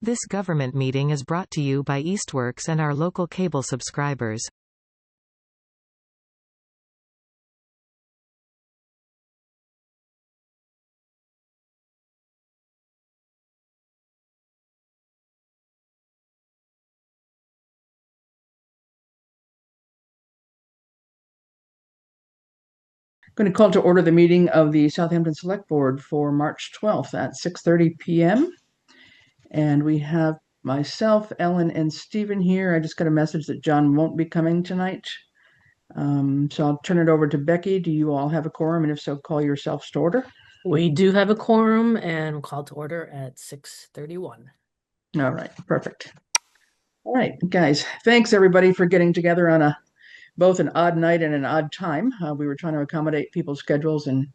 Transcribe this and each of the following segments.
This government meeting is brought to you by Eastworks and our local cable subscribers. Going to call to order the meeting of the Southampton Select Board for March 12th at 6:30 p.m. And we have myself, Ellen, and Stephen here. I just got a message that John won't be coming tonight. So I'll turn it over to Becky. Do you all have a quorum? And if so, call yourselves to order. We do have a quorum and call to order at 6:31. All right, perfect. All right, guys, thanks everybody for getting together on both an odd night and an odd time. We were trying to accommodate people's schedules and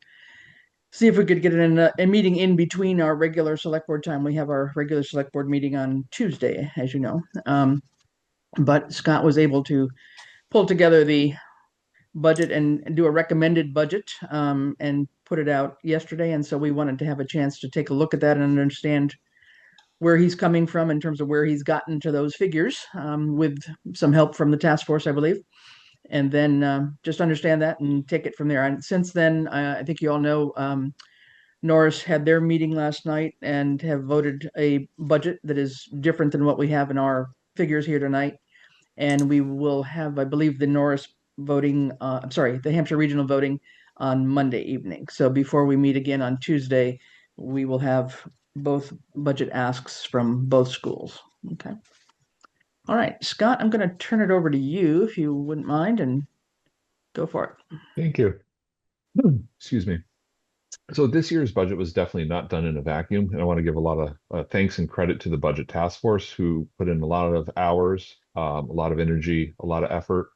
see if we could get a meeting in between our regular select board time. We have our regular select board meeting on Tuesday, as you know. But Scott was able to pull together the budget and do a recommended budget and put it out yesterday. And so we wanted to have a chance to take a look at that and understand where he's coming from in terms of where he's gotten to those figures with some help from the task force, I believe. And then just understand that and take it from there. And since then, I think you all know Norris had their meeting last night and have voted a budget that is different than what we have in our figures here tonight. And we will have, I believe, the Norris voting, the Hampshire regional voting on Monday evening. So before we meet again on Tuesday, we will have both budget asks from both schools. Okay. All right, Scott, I'm going to turn it over to you if you wouldn't mind and go for it. Thank you. Excuse me. So this year's budget was definitely not done in a vacuum, and I want to give a lot of thanks and credit to the budget task force who put in a lot of hours, a lot of energy, a lot of effort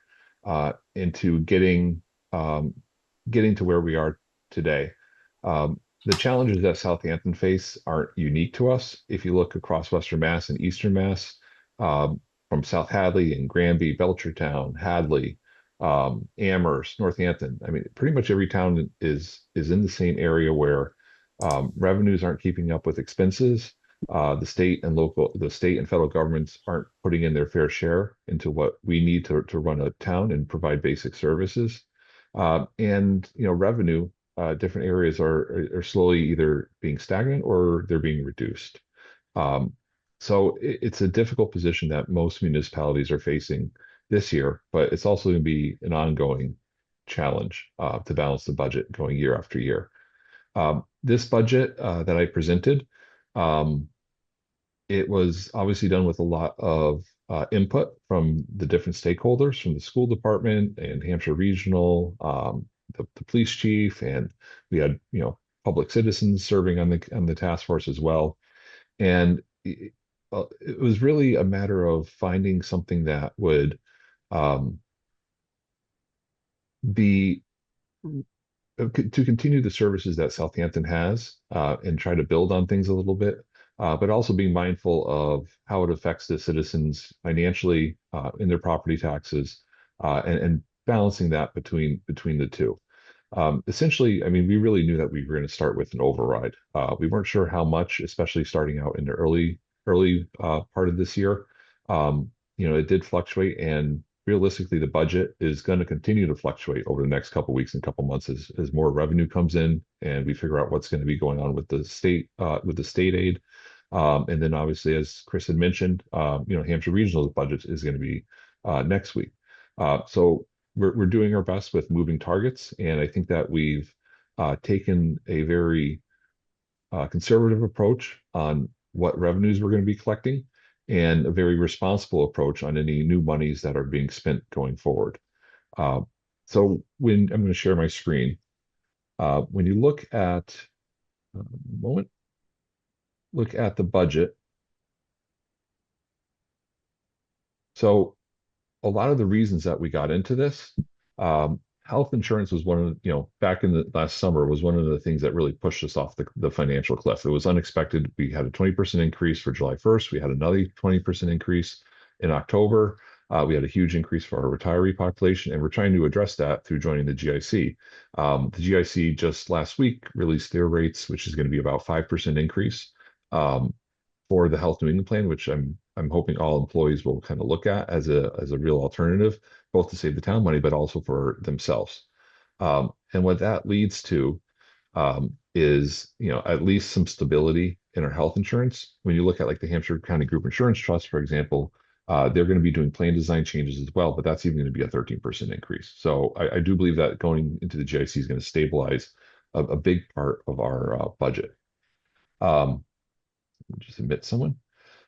into getting to where we are today. The challenges that Southampton face aren't unique to us. If you look across Western Mass and Eastern Mass, from South Hadley and Granby, Belchertown, Hadley, Amherst, Northampton. I mean, pretty much every town is in the same area where revenues aren't keeping up with expenses. The state and federal governments aren't putting in their fair share into what we need to run a town and provide basic services. And revenue, different areas are slowly either being stagnant or they're being reduced. So it's a difficult position that most municipalities are facing this year, but it's also going to be an ongoing challenge to balance the budget going year after year. This budget that I presented, it was obviously done with a lot of input from the different stakeholders, from the school department and Hampshire Regional, the police chief, and we had public citizens serving on the task force as well. And it was really a matter of finding something that would be to continue the services that Southampton has and try to build on things a little bit, but also being mindful of how it affects the citizens financially in their property taxes and balancing that between the two. Essentially, I mean, we really knew that we were going to start with an override. We weren't sure how much, especially starting out in the early part of this year. It did fluctuate, and realistically, the budget is going to continue to fluctuate over the next couple of weeks and couple months as more revenue comes in, and we figure out what's going to be going on with the state aid. And then obviously, as Chris had mentioned, Hampshire Regional's budget is going to be next week. So we're doing our best with moving targets, and I think that we've taken a very conservative approach on what revenues we're going to be collecting, and a very responsible approach on any new monies that are being spent going forward. So when I'm going to share my screen, when you look at the budget. So a lot of the reasons that we got into this, health insurance was one of back in the last summer was one of the things that really pushed us off the financial cliff. It was unexpected. We had a 20% increase for July 1st. We had another 20% increase in October. We had a huge increase for our retiree population, and we're trying to address that through joining the GIC. The GIC just last week released their rates, which is going to be about 5% increase. for the Health New England plan, which I'm hoping all employees will kind of look at as a real alternative, both to save the town money, but also for themselves. And what that leads to is, at least some stability in our health insurance. When you look at like the Hampshire County Group Insurance Trust, for example, they're going to be doing plan design changes as well, but that's even going to be a 13% increase. So I do believe that going into the GIC is going to stabilize a big part of our budget. Just admit someone.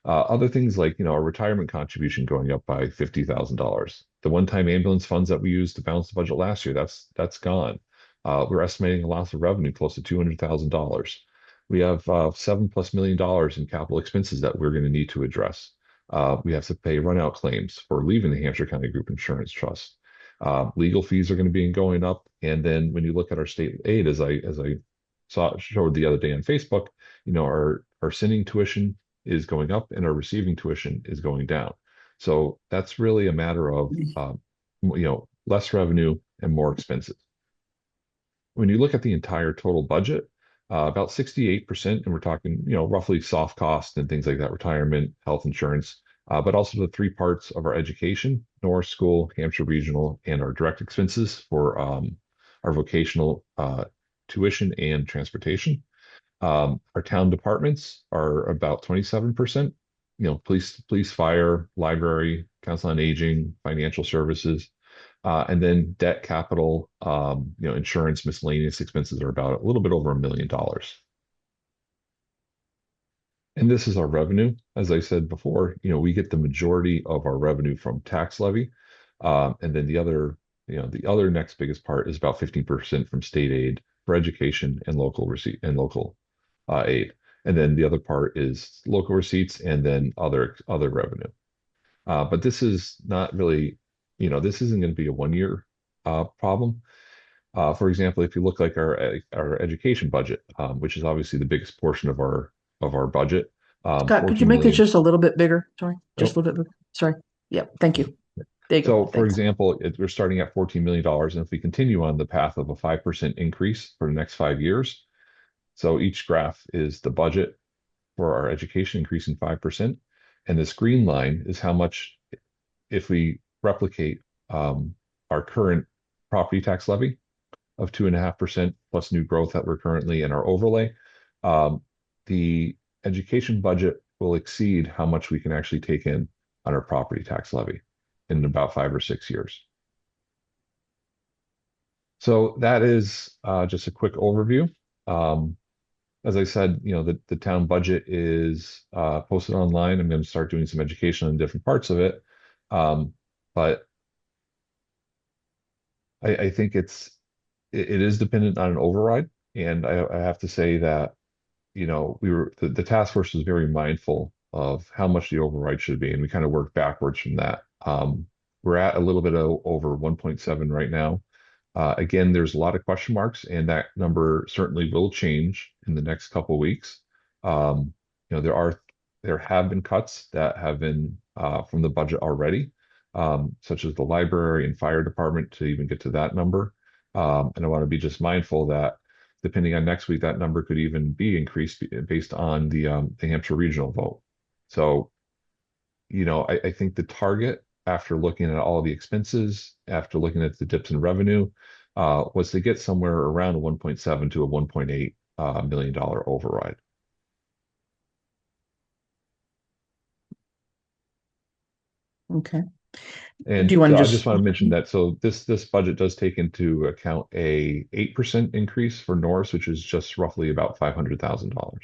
Other things like, our retirement contribution going up by $50,000. The one-time ambulance funds that we used to balance the budget last year, that's gone. We're estimating a loss of revenue close to $200,000. We have $7+ million in capital expenses that we're going to need to address. We have to pay runout claims for leaving the Hampshire County Group Insurance Trust. Legal fees are going to be going up. And then when you look at our state aid, as I showed the other day on Facebook, our sending tuition is going up and our receiving tuition is going down. So that's really a matter of, less revenue and more expenses. When you look at the entire total budget, about 68%, and we're talking, roughly soft cost and things like that, retirement, health insurance, but also the three parts of our education, Norris School, Hampshire Regional, and our direct expenses for our vocational tuition and transportation. Our town departments are about 27%, police, fire, library, council on aging, financial services, and then debt, capital, insurance, miscellaneous expenses are about a little bit over $1 million. And this is our revenue. As I said before, we get the majority of our revenue from tax levy. And then the other next biggest part is about 15% from state aid for education and local receipt and local aid. And then the other part is local receipts and then other revenue. But this is not really, this isn't going to be a 1 year problem. For example, if you look like our education budget, which is obviously the biggest portion of our budget. Scott, could you make it just a little bit bigger? Sorry, just a little bit bigger. Sorry. Yeah, thank you. There you go. So, for example, we're starting at $14 million, and if we continue on the path of a 5% increase for the next 5 years, so each graph is the budget for our education increasing 5%, and this green line is how much, if we replicate our current property tax levy of 2.5% plus new growth that we're currently in our overlay, the education budget will exceed how much we can actually take in on our property tax levy in about 5 or 6 years. So that is just a quick overview. As I said, the town budget is posted online. I'm going to start doing some education on different parts of it. But I think it is dependent on an override. And I have to say that, the task force was very mindful of how much the override should be. And we kind of worked backwards from that. We're at a little bit over 1.7 right now. Again, there's a lot of question marks, and that number certainly will change in the next couple of weeks. There have been cuts that have been from the budget already, such as the library and fire department to even get to that number. And I want to be just mindful that depending on next week, that number could even be increased based on the Hampshire regional vote. So, I think the target, after looking at all the expenses, after looking at the dips in revenue, was to get somewhere around a 1.7 to a $1.8 million override. Okay. And do you want to I just want to mention that, so this budget does take into account a 8% increase for Norris, which is just roughly about $500,000,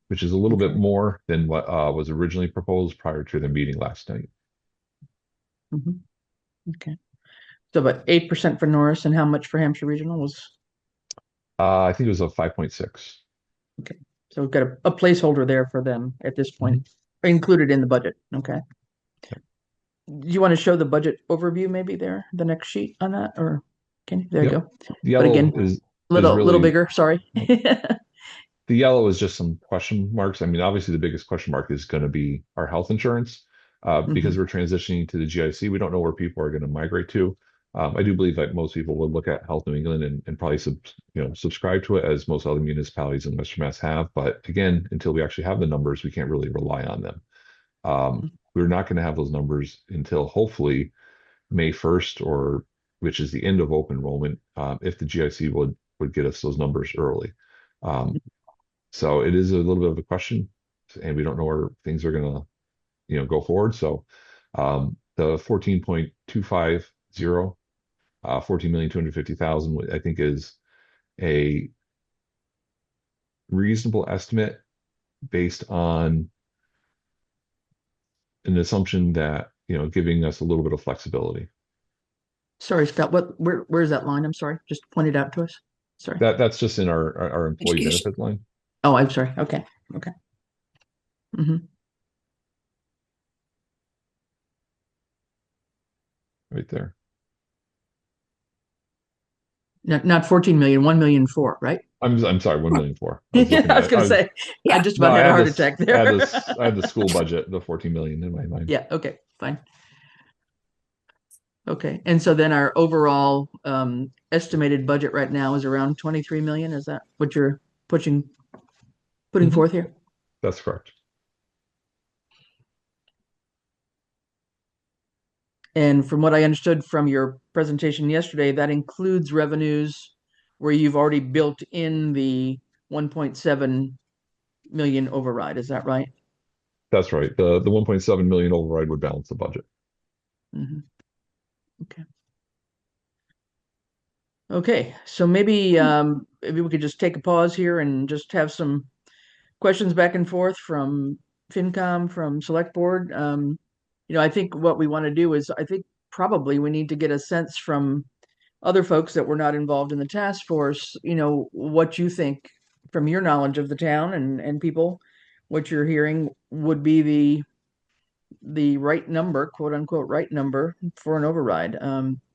which is a little bit more than what was originally proposed prior to the meeting last night. Okay. So about 8% for Norris, and how much for Hampshire Regional was? I think it was a 5.6. Okay. So we've got a placeholder there for them at this point, included in the budget. Okay. Do you want to show the budget overview maybe there, the next sheet on that, or can there you go? The yellow but again, is little bigger. Sorry. The yellow is just some question marks. I mean, obviously the biggest question mark is going to be our health insurance, because we're transitioning to the GIC. We don't know where people are going to migrate to. I do believe that most people would look at Health New England and probably subscribe to it, as most other municipalities in Western Mass have. But again, until we actually have the numbers, we can't really rely on them. We're not going to have those numbers until hopefully May 1st, or which is the end of open enrollment, if the GIC would get us those numbers early. So it is a little bit of a question, and we don't know where things are going to go forward. So the 14.250, 14,250,000, I think is a reasonable estimate based on an assumption that giving us a little bit of flexibility. Sorry, Scott, where's that line? I'm sorry. Just point it out to us. Sorry. That's just in our employee Education. benefit line. Oh, I'm sorry. Okay. Right there. Not 14 million, 1,000,004, right? I'm sorry, 1,000,004. Yeah, I was going to say, I just about had a heart attack there. I had the school budget, the 14 million in my mind. Yeah, okay, fine. Okay, and so then our overall estimated budget right now is around 23 million. Is that what you're putting forth here? That's correct. And from what I understood from your presentation yesterday, that includes revenues where you've already built in the 1.7 million override. Is that right? That's right. The 1.7 million override would balance the budget. Okay. Okay, so maybe we could just take a pause here and just have some questions back and forth from FinCom, from Select Board. I think what we want to do is, I think probably we need to get a sense from other folks that were not involved in the task force, what you think from your knowledge of the town and people, what you're hearing would be the right number, quote unquote, right number for an override.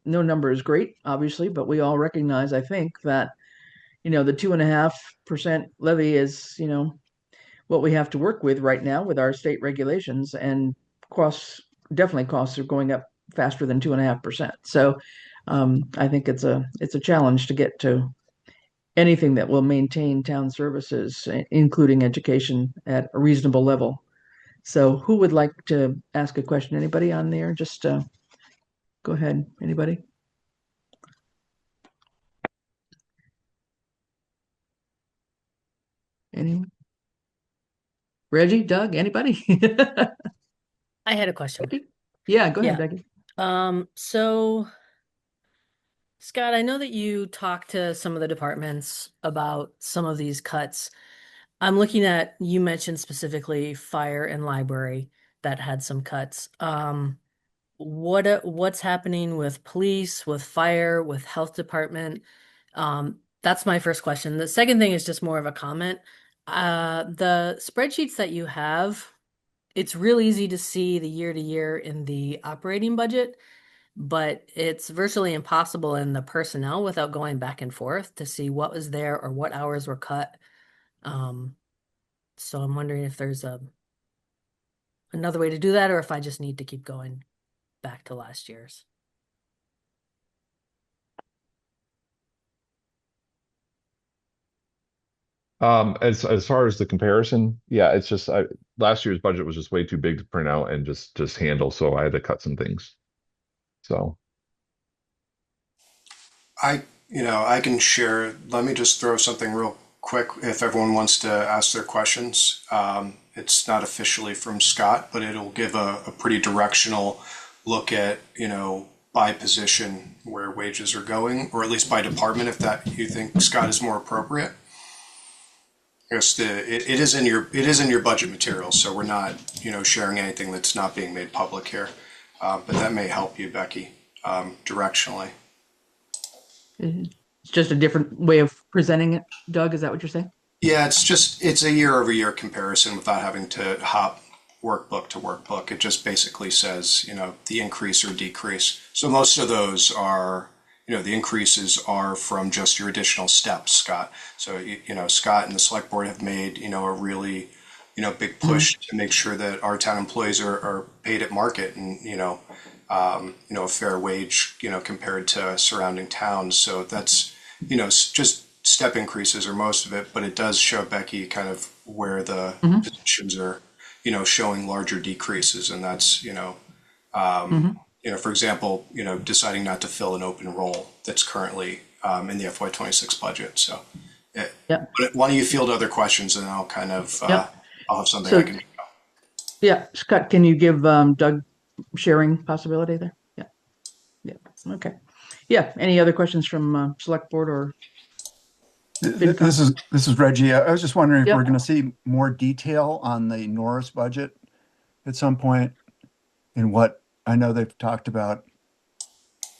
No number is great, obviously, but we all recognize, I think, that, the 2.5% levy is, what we have to work with right now with our state regulations, and costs are going up faster than 2.5%. So I think it's a challenge to get to anything that will maintain town services, including education, at a reasonable level. So who would like to ask a question? Anybody on there? Just go ahead. Anybody? Anyone? Reggie, Doug, anybody? I had a question. Yeah, go ahead, Yeah. Becky. So Scott, I know that you talked to some of the departments about some of these cuts. I'm looking at, you mentioned specifically fire and library that had some cuts. What's happening with police, with fire, with health department? That's my first question. The second thing is just more of a comment. The spreadsheets that you have, it's real easy to see the year to year in the operating budget, but it's virtually impossible in the personnel without going back and forth to see what was there or what hours were cut. So I'm wondering if there's another way to do that, or if I just need to keep going back to last year's. As far as the comparison, yeah, it's just last year's budget was just way too big to print out and just handle, so I had to cut some things. So I can share. Let me just throw something real quick if everyone wants to ask their questions. It's not officially from Scott, but it'll give a pretty directional look at, by position where wages are going, or at least by department, if that you think, Scott, is more appropriate. Yes, it is in your budget materials, so we're not sharing anything that's not being made public here, but that may help you, Becky, directionally. It's just a different way of presenting it, Doug. Is that what you're saying? Yeah, it's a year over year comparison without having to hop workbook to workbook. It just basically says the increase or decrease. So most of those are. The increases are from just your additional steps, Scott. So, Scott and the select board have made, a really, big push to make sure that our town employees are paid at market. And, a fair wage, compared to surrounding towns. So that's, just step increases are most of it, but it does show Becky kind of where the Mhm. positions are, showing larger decreases. And that's, Mhm. for example, deciding not to fill an open role that's currently in the FY26 budget. So, Yep. but why don't you field other questions and I'll kind of, Yep. I'll have something I So, can. yeah, Scott, can you give Doug sharing possibility there? Yeah. Yeah. Okay. Yeah. Any other questions from select board or FinCom? This is Reggie. I was just wondering if we're Yep. going to see more detail on the Norris budget at some point, and what I know they've talked about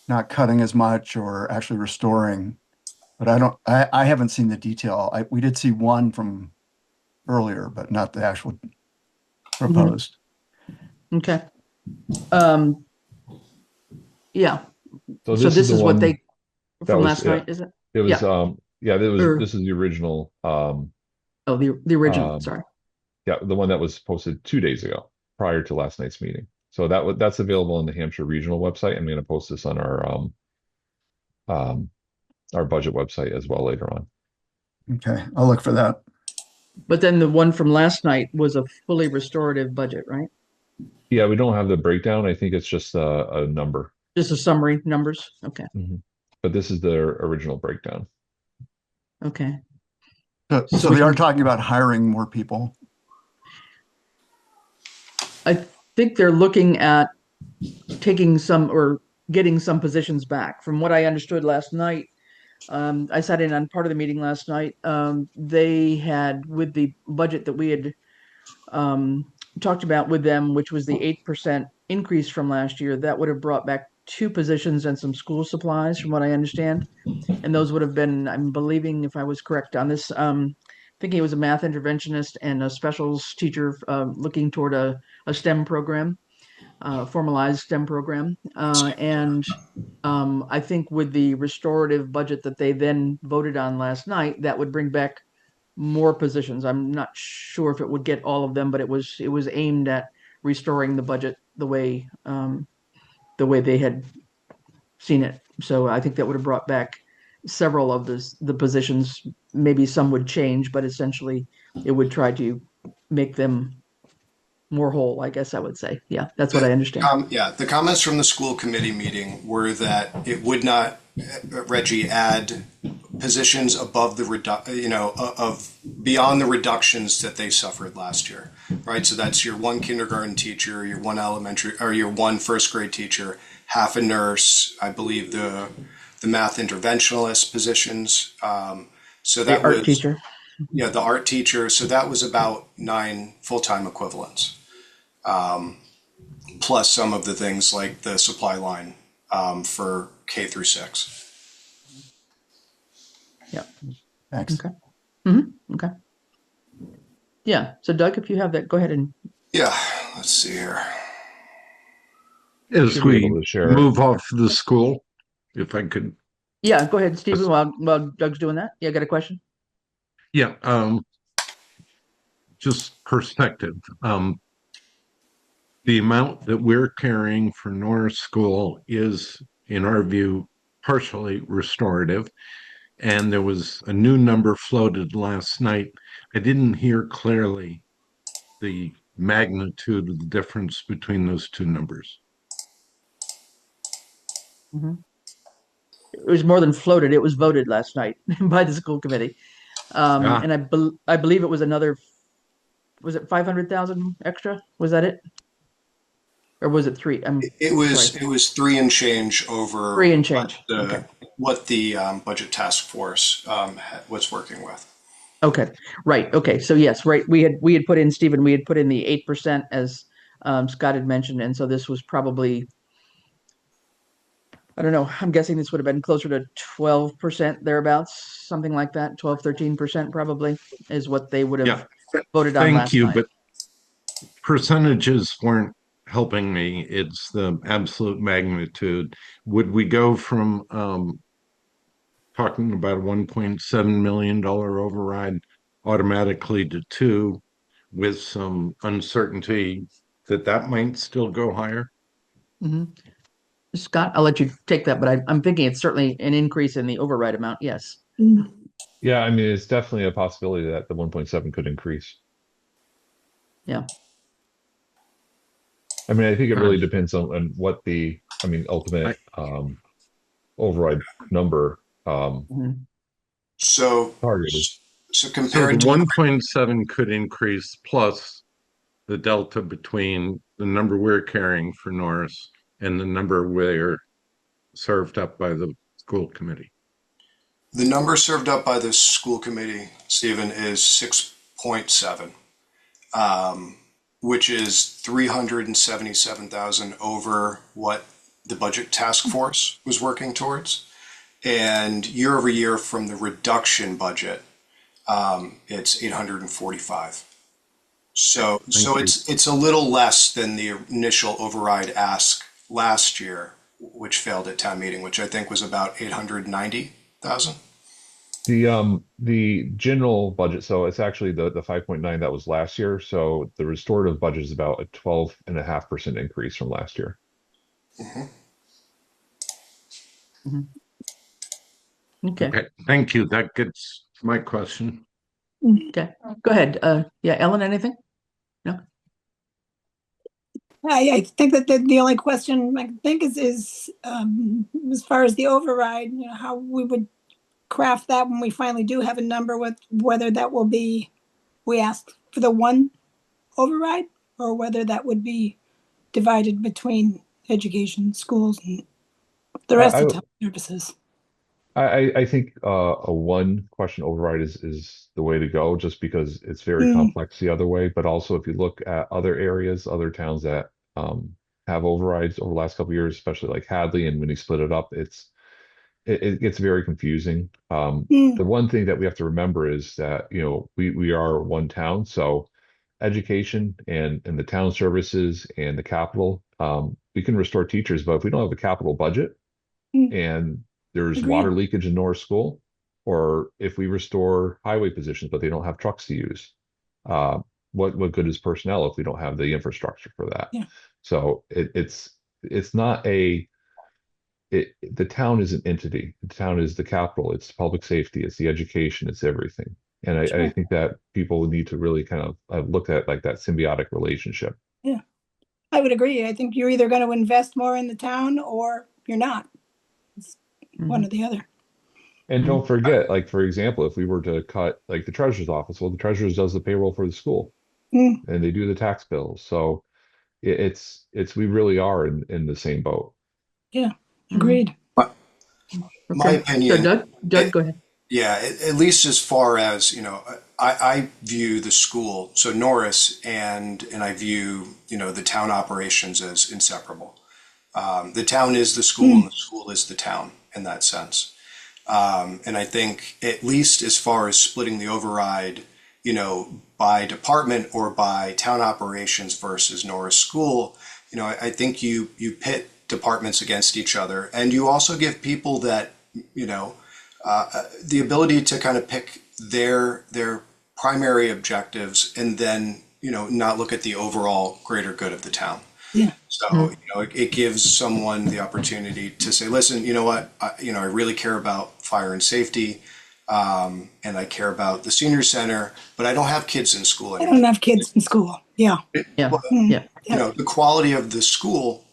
not cutting as much or actually restoring, but I haven't seen the detail. We did see one from earlier, but not the actual proposed. Okay. Um, yeah. So So this is this the is what one they that from was, last night, is it? it was, Yeah. Or this is the original, oh, the original. um, Sorry. yeah, the one that was posted 2 days ago prior to last night's meeting. So that's available on the Hampshire Regional website. I'm going to post this on um, our budget website as well later on. Okay, I'll look for that. But then the one from last night was a fully restorative budget, right? Yeah, we don't have the breakdown. I think it's just a number. Just a summary numbers. Okay. But this is the original breakdown. Okay. So we they are can- talking about hiring more people. I think they're looking at taking some or getting some positions back. From what I understood last night, I sat in on part of the meeting last night. They had, with the budget that we had talked about with them, which was the 8% increase from last year, that would have brought back two positions and some school supplies, from what I understand. And those would have been, I'm believing, if I was correct on this, thinking it was a math interventionist and a specials teacher looking toward a STEM program, formalized STEM program. And I think with the restorative budget that they then voted on last night, that would bring back more positions. I'm not sure if it would get all of them, but it was aimed at restoring the budget the way they had seen it. So I think that would have brought back several of the positions. Maybe some would change, but essentially it would try to make them more whole, I guess I would say. Yeah, that's what I understand. Yeah, the comments from the school committee meeting were that it would not, Reggie, add positions above the of beyond the reductions that they suffered last year, right? So that's your one kindergarten teacher, your one elementary, or your one first grade teacher, half a nurse, I believe the math interventionalist positions. So that The art was, teacher. yeah, the art teacher. So that was about 9 full-time equivalents. Plus some of the things like the supply line for K through 6. Yeah. Thanks. Okay. Okay. Yeah. So Doug, if you have that, go ahead and Yeah, let's see here. As Should be we able to share it. move off the school, if I could, yeah, go ahead, Stephen, while Doug's doing that. Yeah, got a question? yeah, just perspective. The amount that we're carrying for Norris School is, in our view, partially restorative. And there was a new number floated last night. I didn't hear clearly the magnitude of the difference between those two numbers. It was more than floated. It was voted last night by the school committee. And I believe it was another, was it 500,000 extra? Was that it? Or was it three? It was sorry. it was 3 and change over Three and change. what the budget task force was working with. Okay, right. Okay, so yes, right. We had put in, Stephen, we had put in the 8% as Scott had mentioned, and so this was probably, I don't know, I'm guessing this would have been closer to 12% thereabouts, something like that. 12, 13% probably is what they would have voted on Thank last you, night. but percentages weren't helping me. It's the absolute magnitude. Would we go from talking about a $1.7 million override automatically to 2 with some uncertainty that might still go higher? Mhm. Scott, I'll let you take that, but I'm thinking it's certainly an increase in the override amount. Yes. Yeah, I mean, it's definitely a possibility that the 1.7 could increase. Yeah. I mean, I think it really Um, depends on what the, I mean, ultimate I, override number Mhm. So, target is. so so the comparing to 1.7 could increase plus the delta between the number we're carrying for Norris and the number we're served up by the school committee. the number served up by the school committee, Stephen, is 6.7, which is 377,000 over what the budget task force was working towards. And year over year from the reduction budget, it's 845. So Thank you. it's a little less than the initial override ask last year, which failed at town meeting, which I think was about 890,000. The general budget, so it's actually the 5.9 that was last year. So the restorative budget is about a 12.5% increase from last year. Mhm. Okay. Okay, thank you. That gets my question. Okay. Go ahead. Yeah, Ellen, anything? No? I think that the only question I think is as far as the override, how we would craft that when we finally do have a number, with whether that will be, we ask for the one override, or whether that would be divided between education, schools, and the rest I of town services. I think a one question override is the way to go, just because it's very Mm, complex the other way. But also, if you look at other areas, other towns that have overrides over the last couple of years, especially like Hadley, and when you split it up, it gets very confusing. mm, The one thing that we have to remember is that, you know, we are one town, so education and the town services and the capital, we can restore teachers, but if we don't have a capital budget mm. and there's Agreed. water leakage in Norris School, or if we restore highway positions but they don't have trucks to use, uh, what good is personnel if we don't have the infrastructure for that? Yeah. So it's not the town is an entity. The town is the capital. It's public safety. It's the education. It's everything. And I Sure. think that people need to really kind of look at like that symbiotic relationship. Yeah, I would agree. I think you're either going to invest more in the town or you're not. It's one or the other. And don't forget, like, for example, if we were to cut like the treasurer's office, well, the treasurer does the payroll for the school Mm, and they do the tax bills. So it's we really are in the same boat. yeah, agreed. My Okay. So opinion, Doug, go ahead. yeah, at least as far as, I view the school, so Norris, and I view, the town operations as inseparable. The town is the school and the school is the town in that sense. And I think at least as far as splitting the override, by department or by town operations versus Norris School, I think you pit departments against each other, and you also give people that, the ability to kind of pick their primary objectives and then, not look at the overall greater good of the town. Yeah. So, it gives someone the opportunity to say, listen, you know what, I really care about fire and safety, and I care about the senior center, but I don't have kids in school I anymore. don't have kids in school. Yeah. Yeah. Well, Yeah. the quality of the school,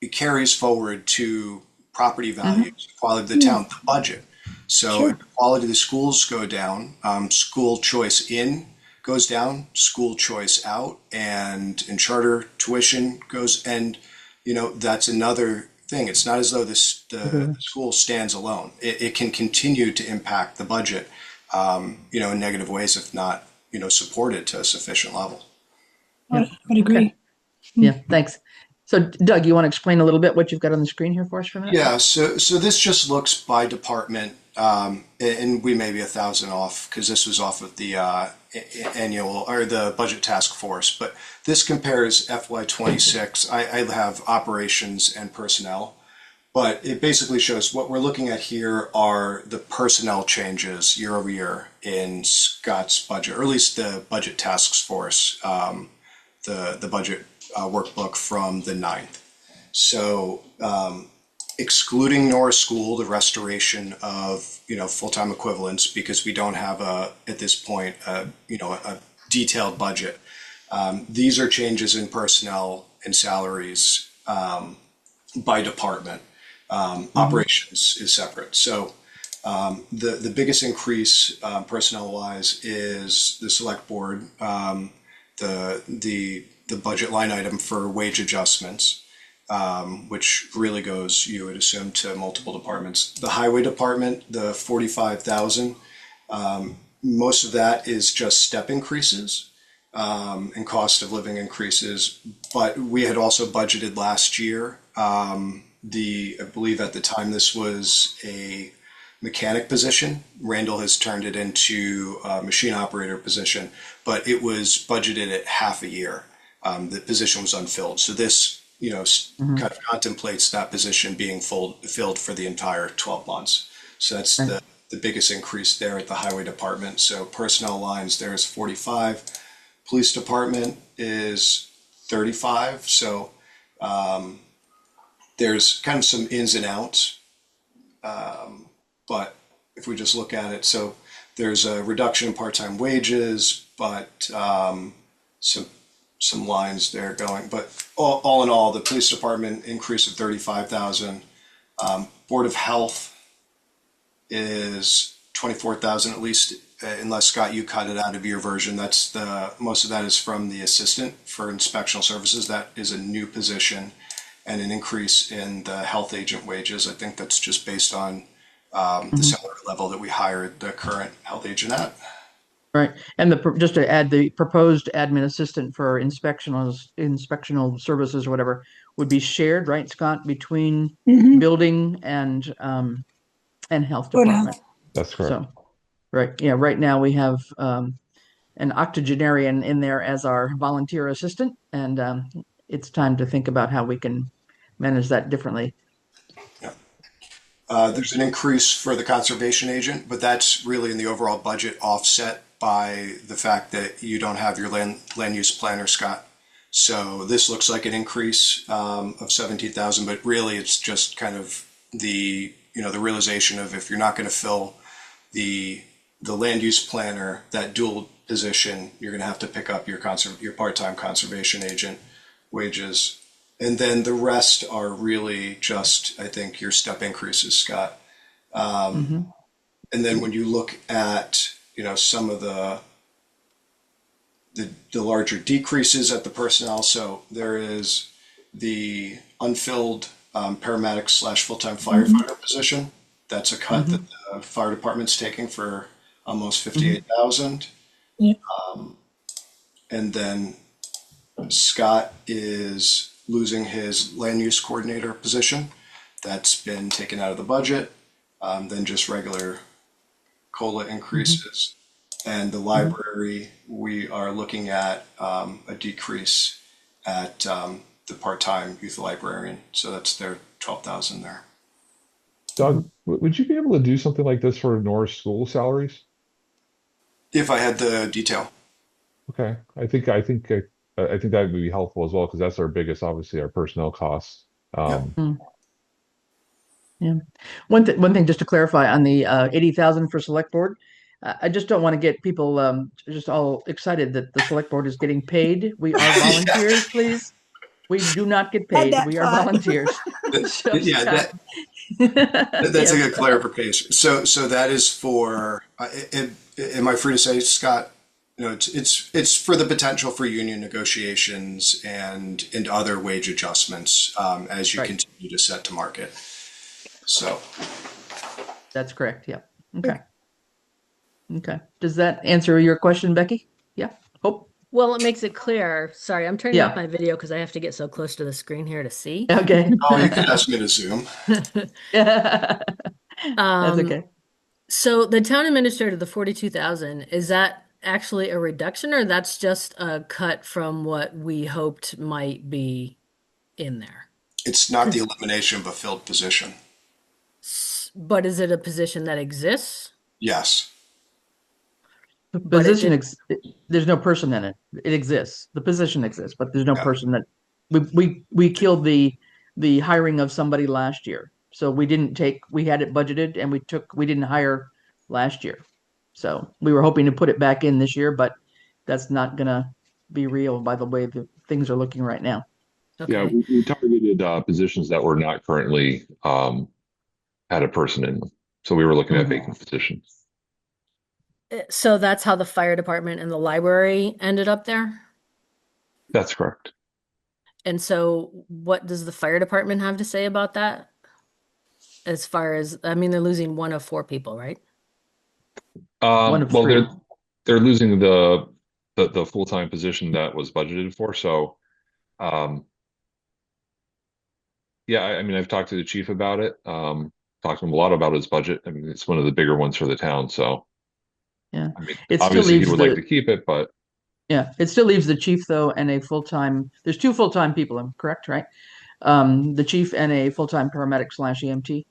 it carries forward to property values, the quality of the town, the budget. So Sure. if the quality of the schools go down, school choice in goes down, school choice out, and charter tuition goes, and that's another thing. It's not as though the school stands alone. It can continue to impact the budget, in negative ways if not, supported to a sufficient level. I would agree. Yeah. Thanks. So Doug, you want to explain a little bit what you've got on the screen here for us for a minute? Yeah, so this just looks by department, and we may be 1,000 off because this was off of the annual or the budget task force. But this compares FY26. I have operations and personnel, but it basically shows what we're looking at here are the personnel changes year over year in Scott's budget, or at least the budget task force, the budget workbook from the 9th. So excluding Norris School, the restoration of full-time equivalents, because we don't have at this point a detailed budget. These are changes in personnel and salaries by department. Operations is separate. So the biggest increase personnel-wise is the select board, the budget line item for wage adjustments, which really goes, you would assume, to multiple departments. The highway department, the 45,000, most of that is just step increases and cost of living increases. But we had also budgeted last year. I believe at the time this was a mechanic position. Randall has turned it into a machine operator position, but it was budgeted at half a year. The position was unfilled. So this, kind of contemplates that position being filled for the entire 12 months. So that's the biggest increase there at the highway department. So personnel lines there is 45. Police department is 35. So there's kind of some ins and outs. But if we just look at it, so there's a reduction in part-time wages, but some lines there going. But all in all, the police department increase of 35,000. Board of Health is 24,000 at least, unless Scott, you cut it out of your version. That's most of that is from the assistant for inspectional services. That is a new position, and an increase in the health agent wages. I think that's just based on the salary level that we hired the current health agent at. Right. And just to add, the proposed admin assistant for inspectional services or whatever would be shared, right, Scott, between building and health department. That's correct. So, right. Yeah. Right now we have an octogenarian in there as our volunteer assistant, and it's time to think about how we can manage that differently. Yeah. There's an increase for the conservation agent, but that's really in the overall budget offset by the fact that you don't have your land use planner, Scott. So this looks like an increase of 17,000, but really it's just kind of the realization of, if you're not going to fill the land use planner, that dual position, you're going to have to pick up your part-time conservation agent wages. And then the rest are really just, I think, your step increases, Scott. And then when you look at some of the larger decreases at the personnel, so there is the unfilled paramedic / full-time firefighter position. That's a cut that the fire department's taking for almost 58,000. And then Scott is losing his land use coordinator position. That's been taken out of the budget. Then just regular COLA increases. And the library, we are looking at a decrease at the part-time youth librarian. So that's their 12,000 there. Doug, would you be able to do something like this for Norris School salaries? If I had the detail. Okay, I think that would be helpful as well, because that's our biggest, obviously, our personnel costs. Yeah. One thing just to clarify on the 80,000 for select board. I just don't want to get people just all excited that the select board is getting paid. We are volunteers, please. We do not get paid. We are volunteers. So, yeah, that's a good clarification. So that is for. Am I free to say, Scott? It's for the potential for union negotiations and other wage adjustments as you continue to set to market. So that's correct. Yeah. Okay. Does that answer your question, Becky? Yeah. Hope. Well, it makes it clear. Sorry, I'm turning off my video because I have to get so close to the screen here to see. Okay. Oh, you can ask me to zoom. That's okay. So the town administrator, the 42,000, is that actually a reduction, or that's just a cut from what we hoped might be in there? It's not the elimination of a filled position. But is it a position that exists? Yes. The position there's no person in it. It exists. The position exists, but there's no person that we killed the the hiring of somebody last year. So we had it budgeted and we didn't hire last year. So we were hoping to put it back in this year, but that's not gonna be real by the way the things are looking right now. Yeah, Okay. we targeted positions that were not currently had a person in them. So we were looking at vacant positions. So that's how the fire department and the library ended up there? That's correct. And so what does the fire department have to say about that? As far as, I mean, they're losing one of four people, right? One of Well, three. they're losing the full-time position that was budgeted for. So, yeah, I mean, I've talked to the chief about it. Talked to him a lot about his budget. I mean, it's one of the bigger ones for the town. So, Yeah. I mean, It still obviously he leaves would like to keep it, but yeah, it still leaves the chief though and a full-time, there's two full-time people, I'm correct, right? The chief and a full-time paramedic slash EMT,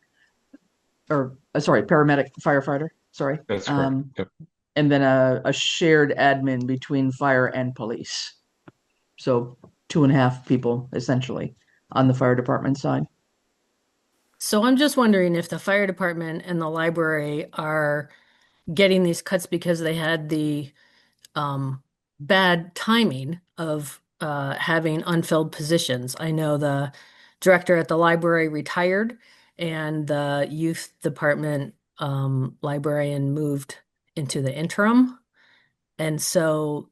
or sorry, paramedic firefighter, sorry. that's correct. Yep. And then a shared admin between fire and police. So 2.5 people essentially on the fire department side. So I'm just wondering if the fire department and the library are getting these cuts because they had the bad timing of having unfilled positions. I know the director at the library retired, and the youth department librarian moved into the interim. And so,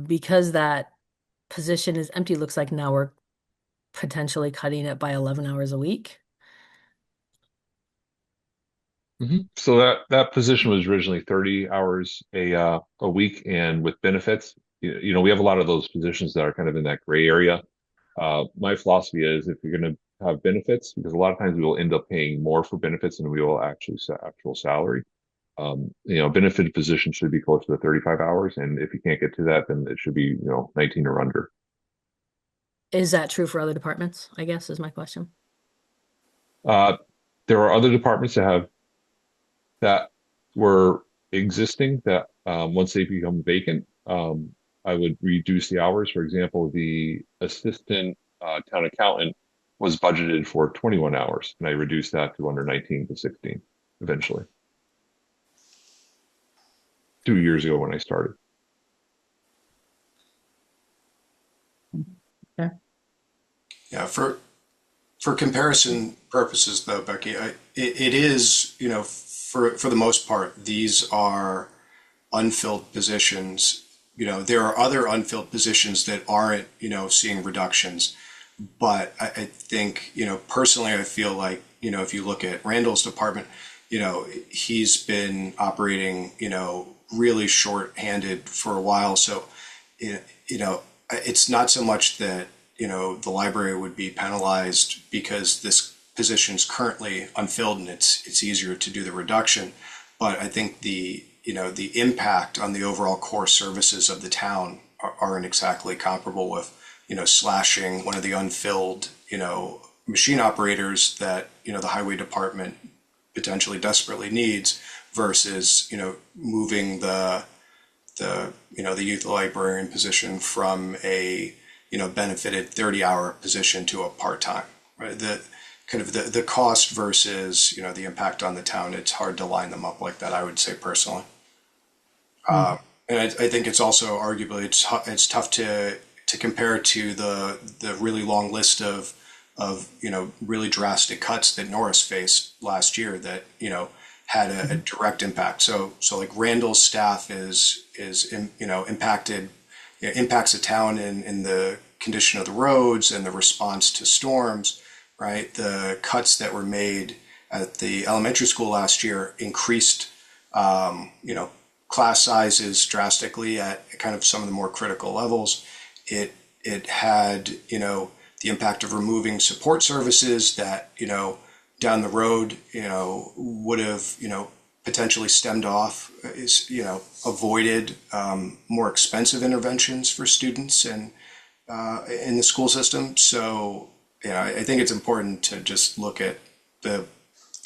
because that position is empty, looks like now we're potentially cutting it by 11 hours a week. So that position was originally 30 hours a week, and with benefits, we have a lot of those positions that are kind of in that gray area. My philosophy is if you're going to have benefits, because a lot of times we will end up paying more for benefits than we will actually actual salary. Benefited position should be closer to 35 hours, and if you can't get to that, then it should be 19 or under. Is that true for other departments? I guess is my question. There are other departments that were existing that once they become vacant, I would reduce the hours. For example, the assistant town accountant was budgeted for 21 hours, and I reduced that to under 19 to 16 eventually. 2 years ago when I started. Okay. Yeah, for comparison purposes, though, Becky, it is, for the most part, these are unfilled positions. There are other unfilled positions that aren't, seeing reductions. But I think, personally, I feel like, if you look at Randall's department, he's been operating, really short-handed for a while. So, it's not so much that, the library would be penalized because this position is currently unfilled and it's easier to do the reduction. But I think the impact on the overall core services of the town aren't exactly comparable with, slashing one of the unfilled, machine operators that, the highway department potentially desperately needs versus, moving the youth librarian position from a, benefited 30-hour position to a part-time, right? The cost versus, the impact on the town, it's hard to line them up like that, I would say personally. And I think it's also arguably, it's tough to compare to the really long list of really drastic cuts that Norris faced last year that, had a direct impact. So like Randall's staff is impacted, impacts the town in the condition of the roads and the response to storms, right? The cuts that were made at the elementary school last year increased, class sizes drastically at kind of some of the more critical levels. It had, the impact of removing support services that, down the road, would have, potentially stemmed off, avoided more expensive interventions for students and in the school system. So, I think it's important to just look at the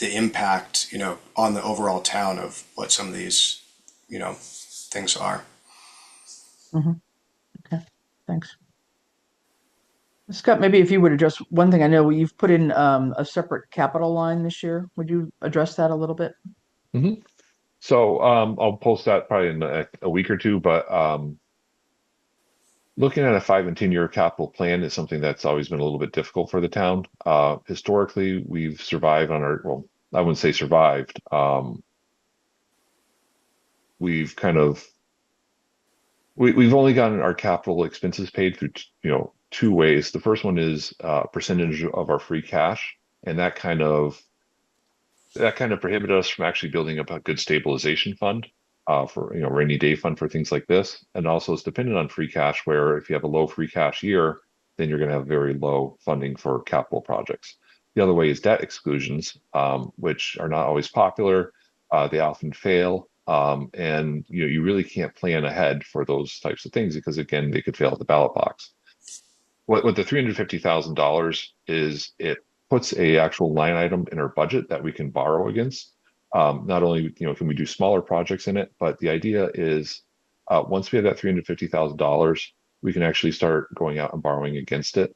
impact, on the overall town of what some of these, things are. Mm-hmm. Okay, thanks. Scott, maybe if you would address one thing, I know you've put in a separate capital line this year. Would you address that a little bit? Mhm. So I'll post that probably in a week or two, but looking at a 5 and 10 year capital plan is something that's always been a little bit difficult for the town. Historically, we've survived on our, well, I wouldn't say survived. We've kind of we've only gotten our capital expenses paid through two ways. The first one is percentage of our free cash, and that kind of prohibited us from actually building up a good stabilization fund for rainy day fund for things like this. And also it's dependent on free cash, where if you have a low free cash year, then you're going to have very low funding for capital projects. The other way is debt exclusions, which are not always popular. They often fail. And you really can't plan ahead for those types of things because again, they could fail at the ballot box. What the $350,000 is, it puts a actual line item in our budget that we can borrow against. Not only can we do smaller projects in it, but the idea is once we have that $350,000, we can actually start going out and borrowing against it.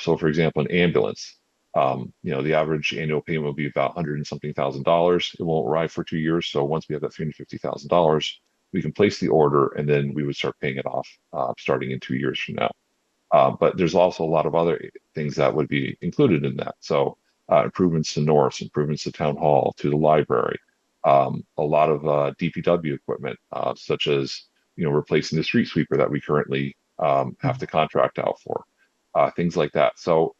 So, for example, an ambulance, the average annual payment will be about 100 and something thousand dollars. It won't arrive for 2 years. So once we have that $350,000, we can place the order and then we would start paying it off starting in 2 years from now. But there's also a lot of other things that would be included in that. So improvements to Norris, improvements to Town Hall, to the library, a lot of DPW equipment, such as replacing the street sweeper that we currently have to contract out for, things like that. So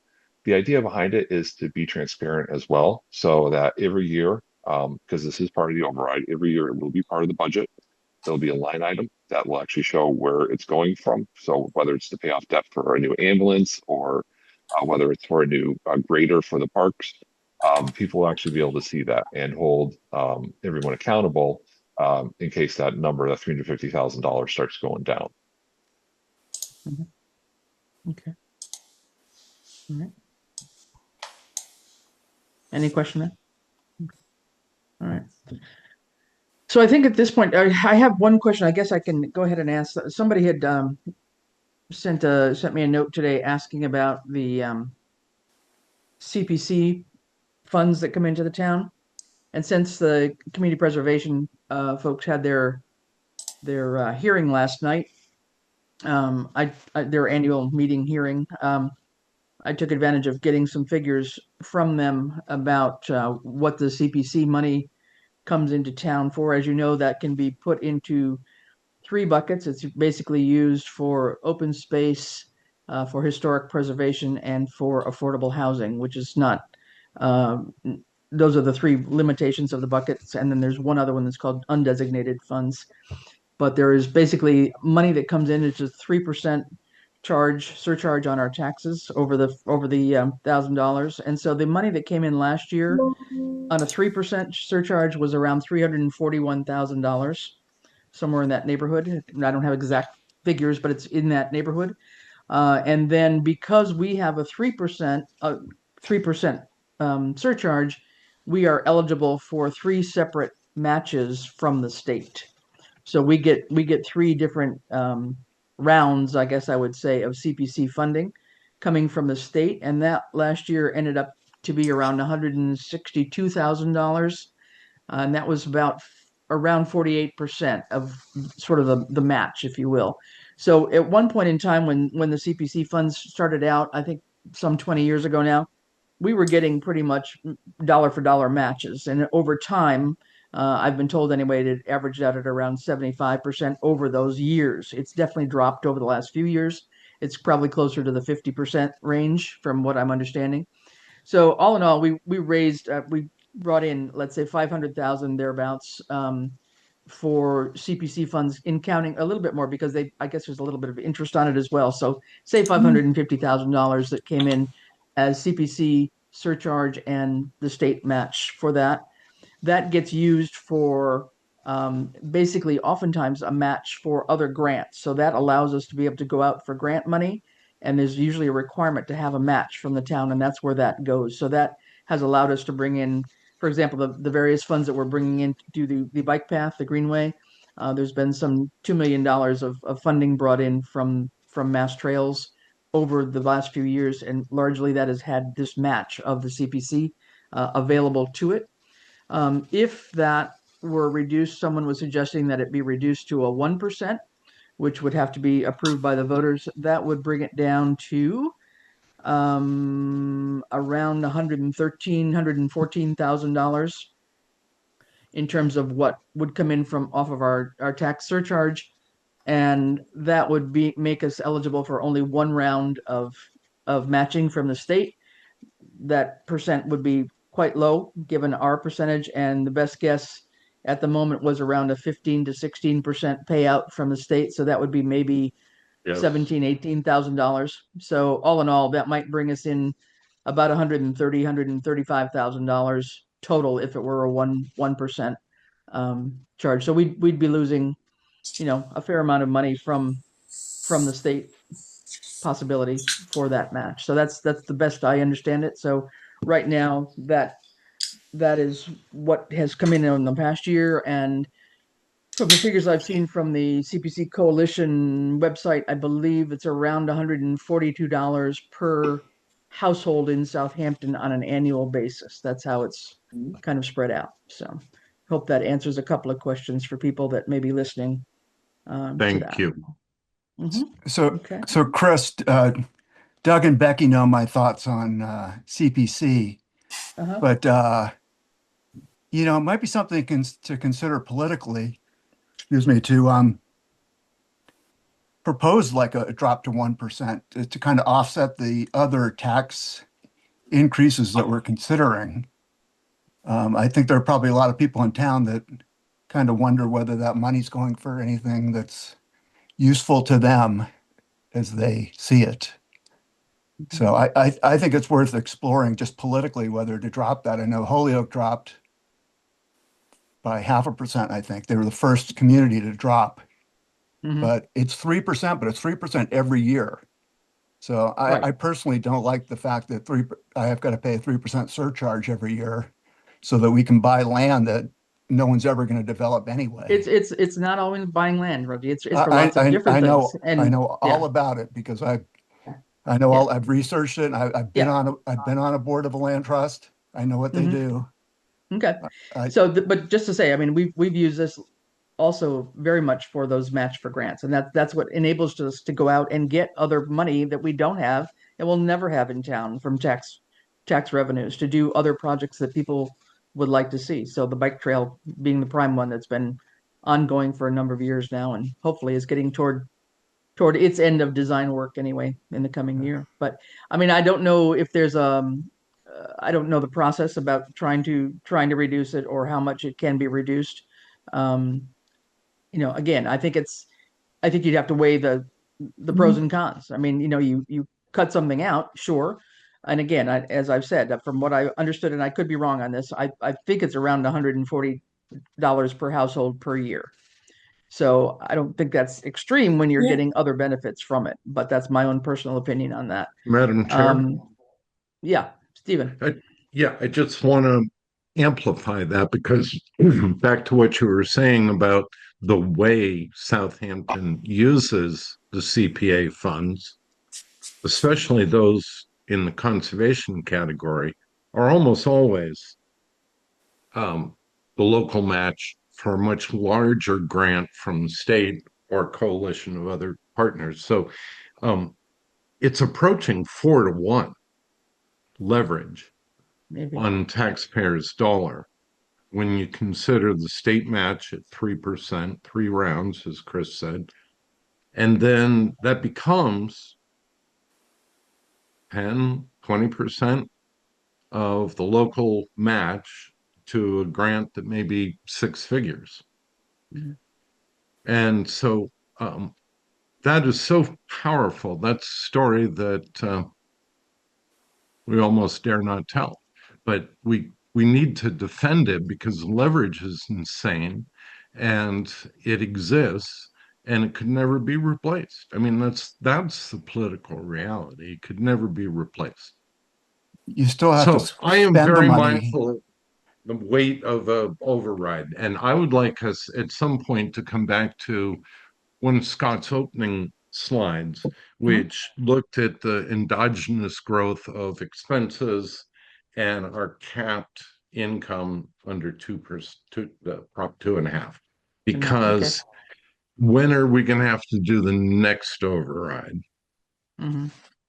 the idea behind it is to be transparent as well, so that every year, because this is part of the override, every year it will be part of the budget. There'll be a line item that will actually show where it's going from. So whether it's to pay off debt for a new ambulance or whether it's for a new grader for the parks, people will actually be able to see that and hold everyone accountable in case that number, that $350,000 starts going down. Okay. All right. Any question there? All right. So I think at this point, I have one question. I guess I can go ahead and ask. Somebody had sent me a note today asking about the CPC funds that come into the town. And since the community preservation folks had their hearing last night, their annual meeting hearing, I took advantage of getting some figures from them about what the CPC money comes into town for. As you know, that can be put into three buckets. It's basically used for open space, for historic preservation, and for affordable housing, which is not, those are the three limitations of the buckets. And then there's one other one that's called undesignated funds. But there is basically money that comes in. It's a 3% surcharge on our taxes over the $1,000. And so the money that came in last year on a 3% surcharge was around $341,000, somewhere in that neighborhood. I don't have exact figures, but it's in that neighborhood. And then because we have a 3% surcharge, we are eligible for three separate matches from the state. So we get three different rounds, I guess I would say, of CPC funding coming from the state, and that last year ended up to be around $162,000, and that was about around 48% of sort of the match, if you will. So at one point in time when the CPC funds started out, I think some 20 years ago now, we were getting pretty much dollar for dollar matches. And over time, I've been told anyway, it averaged out at around 75% over those years. It's definitely dropped over the last few years. It's probably closer to the 50% range from what I'm understanding. So all in all, we brought in, let's say, 500,000 thereabouts for CPC funds, in counting a little bit more because I guess there's a little bit of interest on it as well. So say $550,000 that came in as CPC surcharge and the state match for that. That gets used for basically oftentimes a match for other grants. So that allows us to be able to go out for grant money. And there's usually a requirement to have a match from the town, and that's where that goes. So that has allowed us to bring in, for example, the various funds that we're bringing in to do the bike path, the Greenway. There's been some $2 million of funding brought in from Mass Trails over the last few years, and largely that has had this match of the CPC available to it. If that were reduced, someone was suggesting that it be reduced to a 1%, which would have to be approved by the voters. That would bring it down to around $114,000 in terms of what would come in from off of our tax surcharge. And that would make us eligible for only one round of matching from the state. That percent would be quite low given our percentage, and the best guess at the moment was around a 15 to 16% payout from the state. So that would be maybe Yes. $18,000. So all in all, that might bring us in about $135,000 total if it were a 1% charge. So we'd be losing, a fair amount of money from the state possibility for that match. So that's the best I understand it. So right now that is what has come in the past year, and from the figures I've seen from the CPC Coalition website, I believe it's around $142 per household in Southampton on an annual basis. That's how it's kind of spread out. So hope that answers a couple of questions for people that may be listening to Thank that. you. So, Okay. so Chris, Doug and Becky know my thoughts on CPC, Uh-huh. but it might be something to consider politically. Excuse me, to propose like a drop to 1% to kind of offset the other tax increases that we're considering. I think there are probably a lot of people in town that kind of wonder whether that money's going for anything that's useful to them as they see it. So I think it's worth exploring just politically whether to drop that. I know Holyoke dropped by 0.5%, I think. They were the first community to drop. But it's 3%, but it's 3% every year. So I personally don't like the fact that I have got to pay a 3% surcharge every year so that we can buy land that no one's ever going to develop anyway. It's not always buying land, Reggie. It's for lots of different things. And I know all about it because I've researched it. And I've been on a board of a land trust. I know what they do. Okay. But just to say, I mean, we've used this also very much for those match for grants, and that's what enables us to go out and get other money that we don't have and will never have in town from tax revenues to do other projects that people would like to see. So the bike trail being the prime one that's been ongoing for a number of years now, and hopefully is getting toward its end of design work anyway in the coming year. But I mean, I don't know if there's I don't know the process about trying to reduce it or how much it can be reduced. Again, I think you'd have to weigh the pros and cons. I mean, you cut something out, sure. And again, as I've said, from what I understood, and I could be wrong on this, I think it's around $140 per household per year. So I don't think that's extreme when you're getting other benefits from it, but that's my own personal opinion on that. Madam Chair. Yeah, Stephen. I just want to amplify that because back to what you were saying about the way Southampton uses the CPA funds, especially those in the conservation category, are almost always the local match for a much larger grant from the state or coalition of other partners. So it's approaching 4-to-1 leverage on taxpayers' dollar when you consider the state match at 3%, 3 rounds, as Chris said, and then that becomes 10, 20% of the local match to a grant that may be 6 figures. And so that is so powerful. That's a story that we almost dare not tell. But we need to defend it because leverage is insane and it exists and it could never be replaced. I mean, that's the political reality. It could never be replaced. You still have to spend I am the very money. mindful of the weight of a override. And I would like us at some point to come back to when Scott's opening slides, which looked at the endogenous growth of expenses and our capped income under 2%, Prop 2.5. Because when are we going to have to do the next override?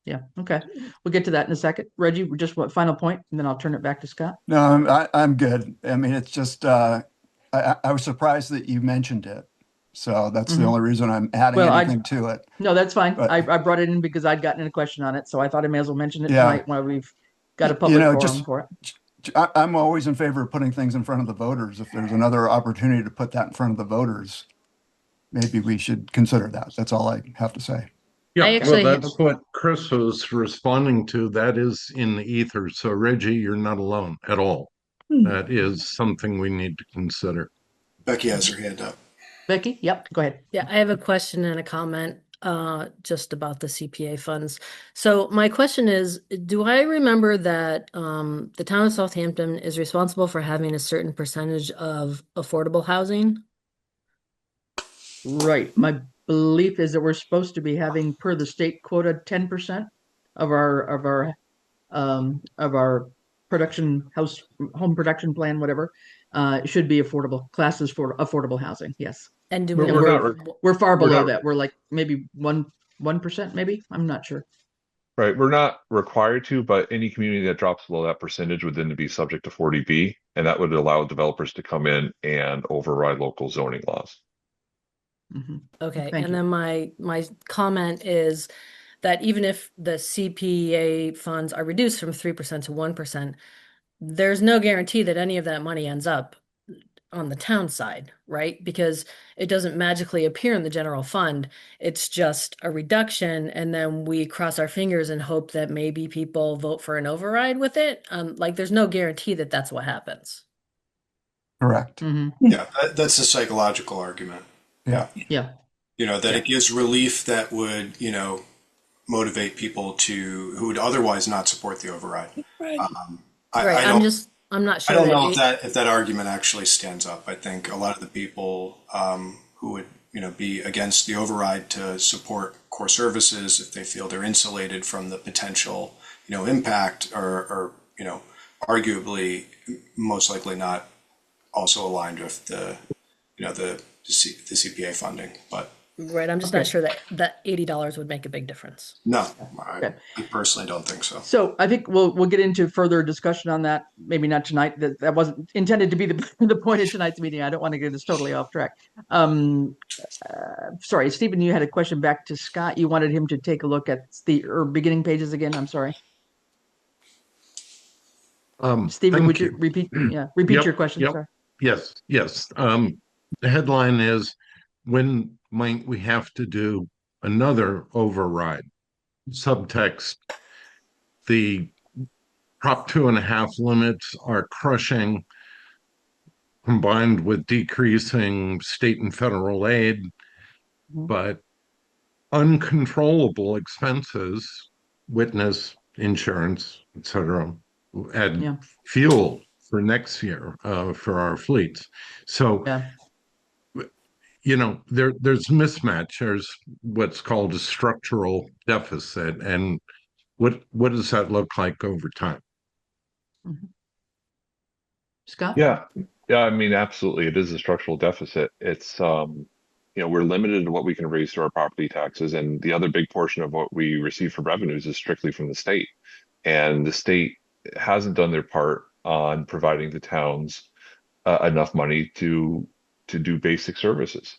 Yeah. Okay. We'll get to that in a second. Reggie, just what final point, and then I'll turn it back to Scott. No, I'm good. I mean, it's just I was surprised that you mentioned it, so that's the only reason I'm adding anything to it. No, that's fine. But, I brought it in because I'd gotten a question on it, so I thought I may as well mention it tonight while we've got a public forum for it. I'm always in favor of putting things in front of the voters. If there's another opportunity to put that in front of the voters, maybe we should consider that. That's all I have to say. Yeah, actually well, that's what Chris was responding to. That is in the ether. So, Reggie, you're not alone at all. That is something we need to consider. Becky has her hand up. Becky, yep, go ahead. Yeah, I have a question and a comment just about the CPA funds. So my question is, do I remember that the town of Southampton is responsible for having a certain percentage of affordable housing? Right. My belief is that we're supposed to be having, per the state quota, 10% of our production home production plan, whatever, should be affordable classes for affordable housing. Yes. And do we're far below that. We're like maybe 1%, maybe. I'm not sure. Right. We're not required to, but any community that drops below that percentage would then be subject to 40B, and that would allow developers to come in and override local zoning laws. Okay. Thank And you. then my comment is that even if the CPA funds are reduced from 3% to 1%, there's no guarantee that any of that money ends up on the town side, right? Because it doesn't magically appear in the general fund. It's just a reduction, and then we cross our fingers and hope that maybe people vote for an override with it. Like there's no guarantee that that's what happens. Correct. Yeah, that's a psychological argument. Yeah. Yeah. That it gives relief that would, motivate people who would otherwise not support the override. Right. I'm not sure. I don't know if that argument actually stands up. I think a lot of the people who would, be against the override to support core services, if they feel they're insulated from the potential, impact, or arguably most likely not also aligned with the CPA funding, but right. I'm just not sure that $80 would make a big difference. no, I personally don't think so. So I think we'll get into further discussion on that. Maybe not tonight. That wasn't intended to be the point of tonight's meeting. I don't want to get us totally off track. Sorry, Stephen, you had a question back to Scott. You wanted him to take a look at the beginning pages again. I'm sorry. Stephen, would you repeat? Yeah, repeat your question. Yep. Sorry. Yes. The headline is, when might we have to do another override? Subtext, the Prop 2.5 limits are crushing, combined with decreasing state and federal aid, but uncontrollable expenses, witness, insurance, etc., add fuel for next year for our fleets. So, there's mismatch. There's what's called a structural deficit, and what does that look like over time? Scott? Yeah. I mean, absolutely, it is a structural deficit. It's we're limited to what we can raise through our property taxes, and the other big portion of what we receive from revenues is strictly from the state. And the state hasn't done their part on providing the towns enough money to do basic services.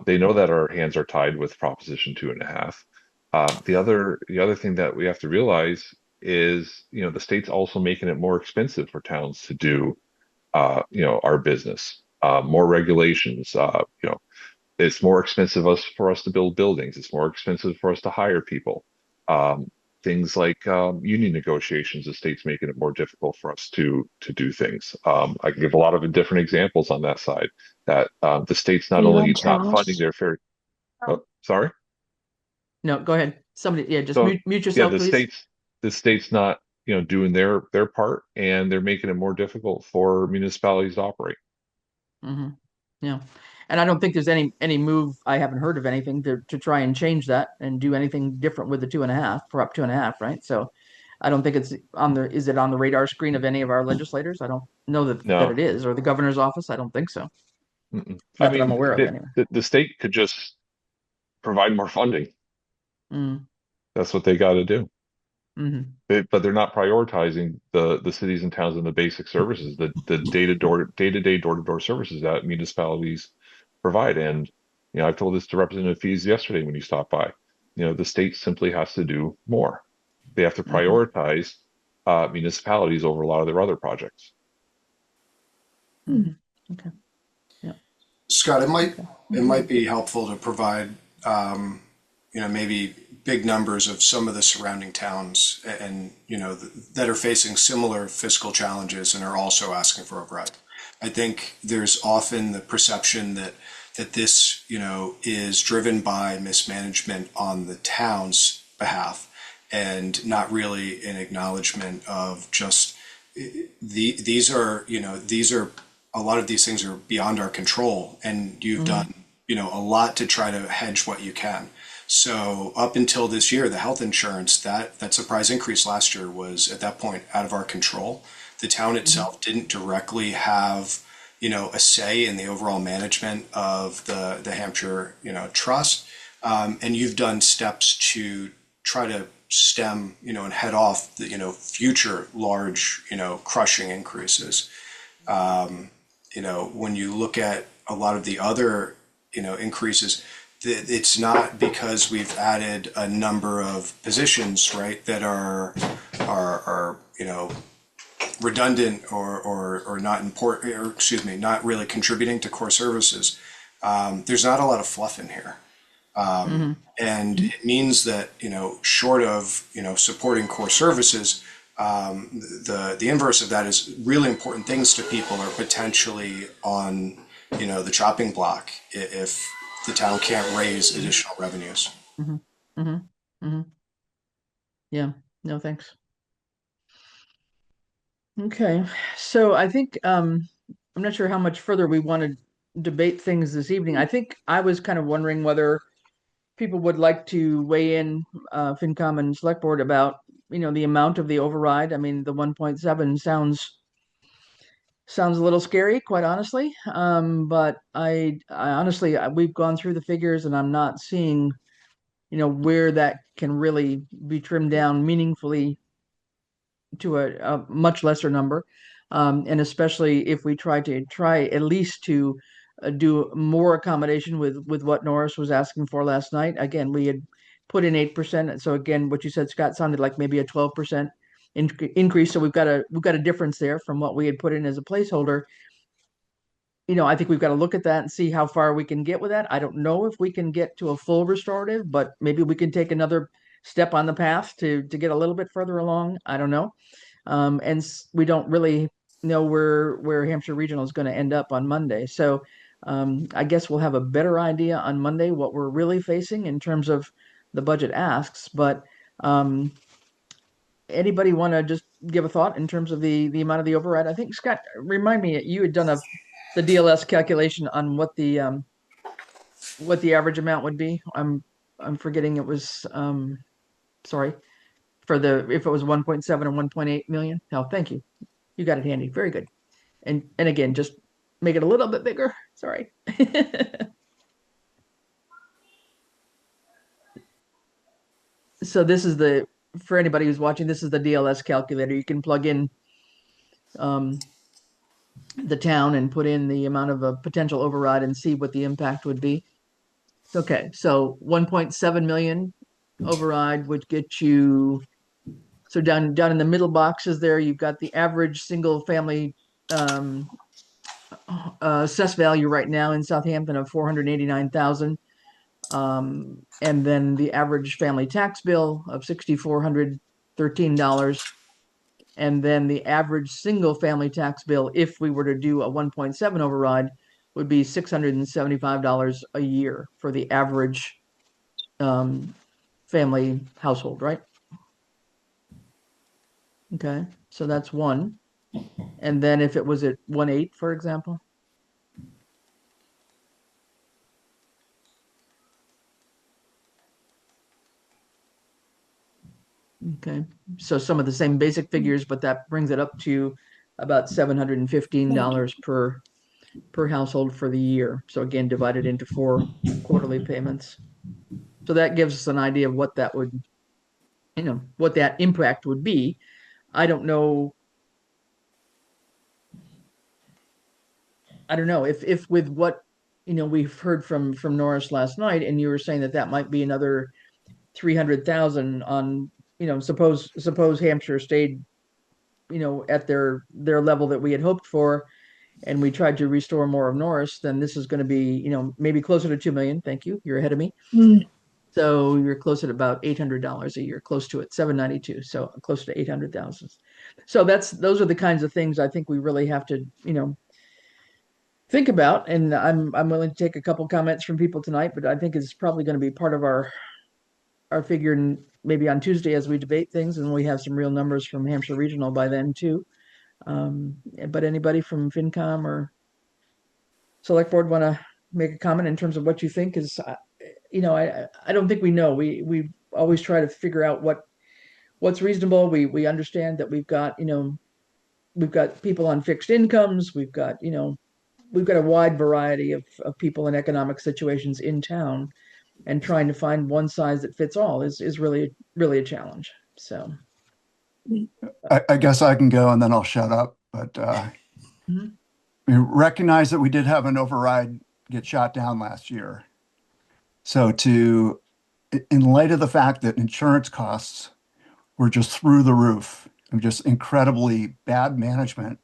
They know that our hands are tied with Proposition 2.5. The other thing that we have to realize is, the state's also making it more expensive for towns to do, our business. More regulations. It's more expensive for us to build buildings. It's more expensive for us to hire people. Things like union negotiations, the state's making it more difficult for us to do things. I can give a lot of different examples on that side, that the state's not only not funding their fair. Oh, sorry. No, go ahead. Somebody, just mute yourself, please. The state's not, doing their part, and they're making it more difficult for municipalities to operate. Yeah. And I don't think there's any move, I haven't heard of anything to try and change that and do anything different with the 2.5, for up 2.5, right? So I don't think it's is it on the radar screen of any of our legislators? I don't know that it No. is, or the governor's office. I don't think so. I Not that I'm mean, aware of anyway. the state could just provide more funding. Mm, That's what they got to do. hmm But they're not prioritizing the cities and towns and the basic services, the day-to-day door-to-door services that municipalities provide. And I've told this to Representative Fees yesterday when he stopped by. The state simply has to do more. They have to prioritize municipalities over a lot of their other projects. Okay. Yeah. Scott, it might be helpful to provide, maybe big numbers of some of the surrounding towns and, that are facing similar fiscal challenges and are also asking for override. I think there's often the perception that this, is driven by mismanagement on the town's behalf and not really an acknowledgement of just these are a lot of these things are beyond our control, and you've done a lot to try to hedge what you can. So up until this year, the health insurance, that surprise increase last year was at that point out of our control. The town itself didn't directly have a say in the overall management of the Hampshire trust, and you've done steps to try to stem and head off the future large crushing increases. When you look at a lot of the other, increases, it's not because we've added a number of positions, right, that are redundant or not important, or excuse me, not really contributing to core services. There's not a lot of fluff in here. And it means that, short of, supporting core services, the inverse of that is really important things to people are potentially on, the chopping block if the town can't raise additional revenues. Yeah. No, thanks. Okay. So I think I'm not sure how much further we want to debate things this evening. I think I was kind of wondering whether people would like to weigh in, FinCom and Select Board, about the amount of the override. I mean, the 1.7 sounds a little scary, quite honestly. But I honestly, we've gone through the figures, and I'm not seeing where that can really be trimmed down meaningfully to a much lesser number. And especially if we try at least to do more accommodation with what Norris was asking for last night. Again, we had put in 8%. So again, what you said, Scott, sounded like maybe a 12% increase. So we've got a difference there from what we had put in as a placeholder. I think we've got to look at that and see how far we can get with that. I don't know if we can get to a full restorative, but maybe we can take another step on the path to get a little bit further along. I don't know. And we don't really know where Hampshire Regional is going to end up on Monday. So I guess we'll have a better idea on Monday what we're really facing in terms of the budget asks. But anybody want to just give a thought in terms of the amount of the override? I think, Scott, remind me, you had done the DLS calculation on what the average amount would be. I'm forgetting it was sorry, if it was 1.7 and 1.8 million. No, thank you. You got it handy. Very good. And again, just make it a little bit bigger. Sorry. So this is for anybody who's watching, this is the DLS calculator. You can plug in the town and put in the amount of a potential override and see what the impact would be. Okay, so 1.7 million override would get you, so down in the middle boxes there, you've got the average single family assessed value right now in Southampton of 489,000. And then the average family tax bill of $6,413. And then the average single family tax bill, if we were to do a 1.7 override, would be $675 a year for the average family household, right? Okay, so that's one. And then if it was at 1.8, for example, Okay, so some of the same basic figures, but that brings it up to about $715 per household for the year. So again, divided into 4 quarterly payments. So that gives us an idea of what that would, what that impact would be. I don't know. I don't know if with what we've heard from Norris last night, and you were saying that that might be another 300,000 on, suppose Hampshire stayed, at their level that we had hoped for, and we tried to restore more of Norris, then this is going to be, maybe closer to 2 million. Thank you. You're ahead of me. Mm. So you're close at about $800 a year, close to it, 792. So close to 800,000. So those are the kinds of things I think we really have to, think about. And I'm willing to take a couple comments from people tonight, but I think it's probably going to be part of our figure maybe on Tuesday as we debate things, and we have some real numbers from Hampshire Regional by then too. But anybody from FinCom or Select Board want to make a comment in terms of what you think is, I don't think we know. We always try to figure out what's reasonable. We understand that we've got people on fixed incomes. We've got a wide variety of people in economic situations in town, and trying to find one size that fits all is really, really a challenge. So I guess I can go and then I'll shut up. But Mhm. we recognize that we did have an override get shot down last year. So in light of the fact that insurance costs were just through the roof and just incredibly bad management,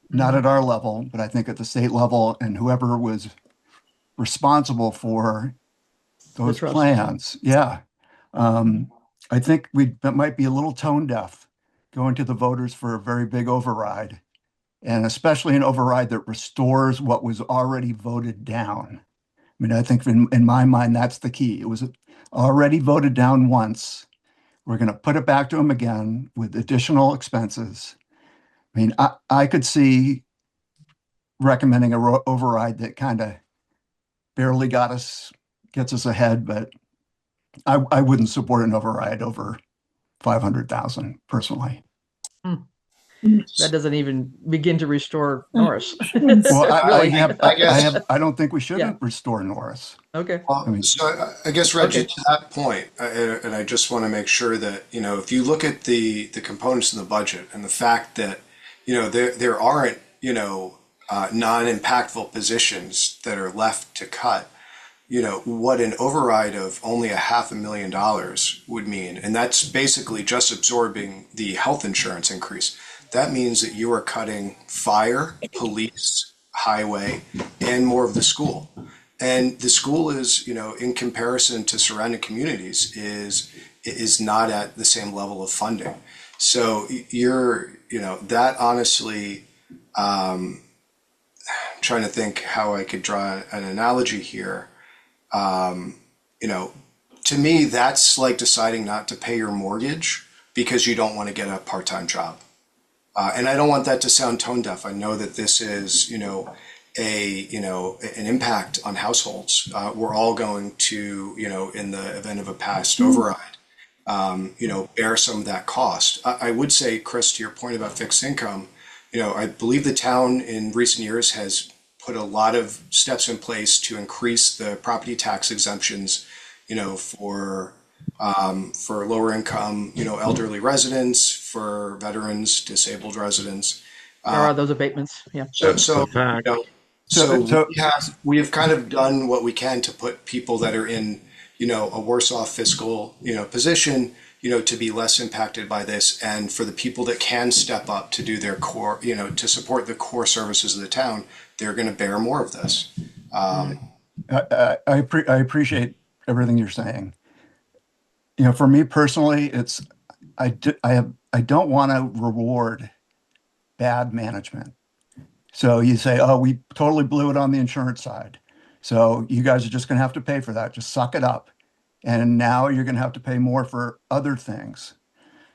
not at our level, but I think at the state level, and whoever was responsible for those trust. plans. Yeah. I think that might be a little tone deaf going to the voters for a very big override, and especially an override that restores what was already voted down. I mean, I think in my mind, that's the key. It was already voted down once. We're going to put it back to them again with additional expenses. I mean, I could see recommending a override that kind of barely gets us ahead, but I wouldn't support an override over 500,000 personally. That doesn't even begin to restore Norris. Well, Really. I don't think we shouldn't Yeah. restore Norris. Okay. Well, I mean- so I guess, Reggie, Okay. to that point, and I just want to make sure that, if you look at the components in the budget and the fact that, there aren't, non-impactful positions that are left to cut, what an override of only $500,000 would mean, and that's basically just absorbing the health insurance increase. That means that you are cutting fire, police, highway, and more of the school. And the school is, in comparison to surrounding communities, is not at the same level of funding. So that honestly, I'm trying to think how I could draw an analogy here. To me, that's like deciding not to pay your mortgage because you don't want to get a part-time job. And I don't want that to sound tone deaf. I know that this is, an impact on households. We're all going to, in the event of a past override, bear some of that cost. I would say, Chris, to your point about fixed income, I believe the town in recent years has put a lot of steps in place to increase the property tax exemptions, for lower income, elderly residents, for veterans, disabled residents. There are those abatements. Yeah. That's a fact. We have kind of done what we can to put people that are in, a worse off fiscal, position, to be less impacted by this. And for the people that can step up to do their core, to support the core services of the town, they're going to bear more of this. I appreciate everything you're saying. For me personally, I don't want to reward bad management. So you say, oh, we totally blew it on the insurance side. So you guys are just going to have to pay for that. Just suck it up. And now you're going to have to pay more for other things.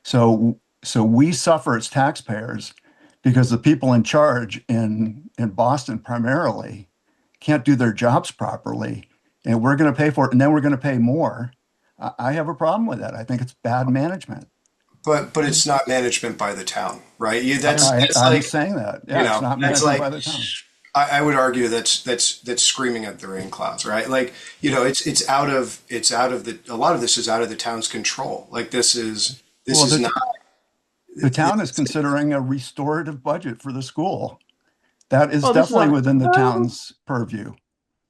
So we suffer as taxpayers because the people in charge in Boston primarily can't do their jobs properly. And we're going to pay for it. And then we're going to pay more. I have a problem with that. I think it's bad management. but it's not management by the town, right? That's I'm like, saying that. you Yeah, it's know, not that's management like, by the town. I would argue that's screaming at the rain clouds, right? Like, you know, it's out of a lot of this is out of the town's control. Like this Well, is not. the town is considering a restorative budget for the school. That is Well, this is definitely on. within the town's purview.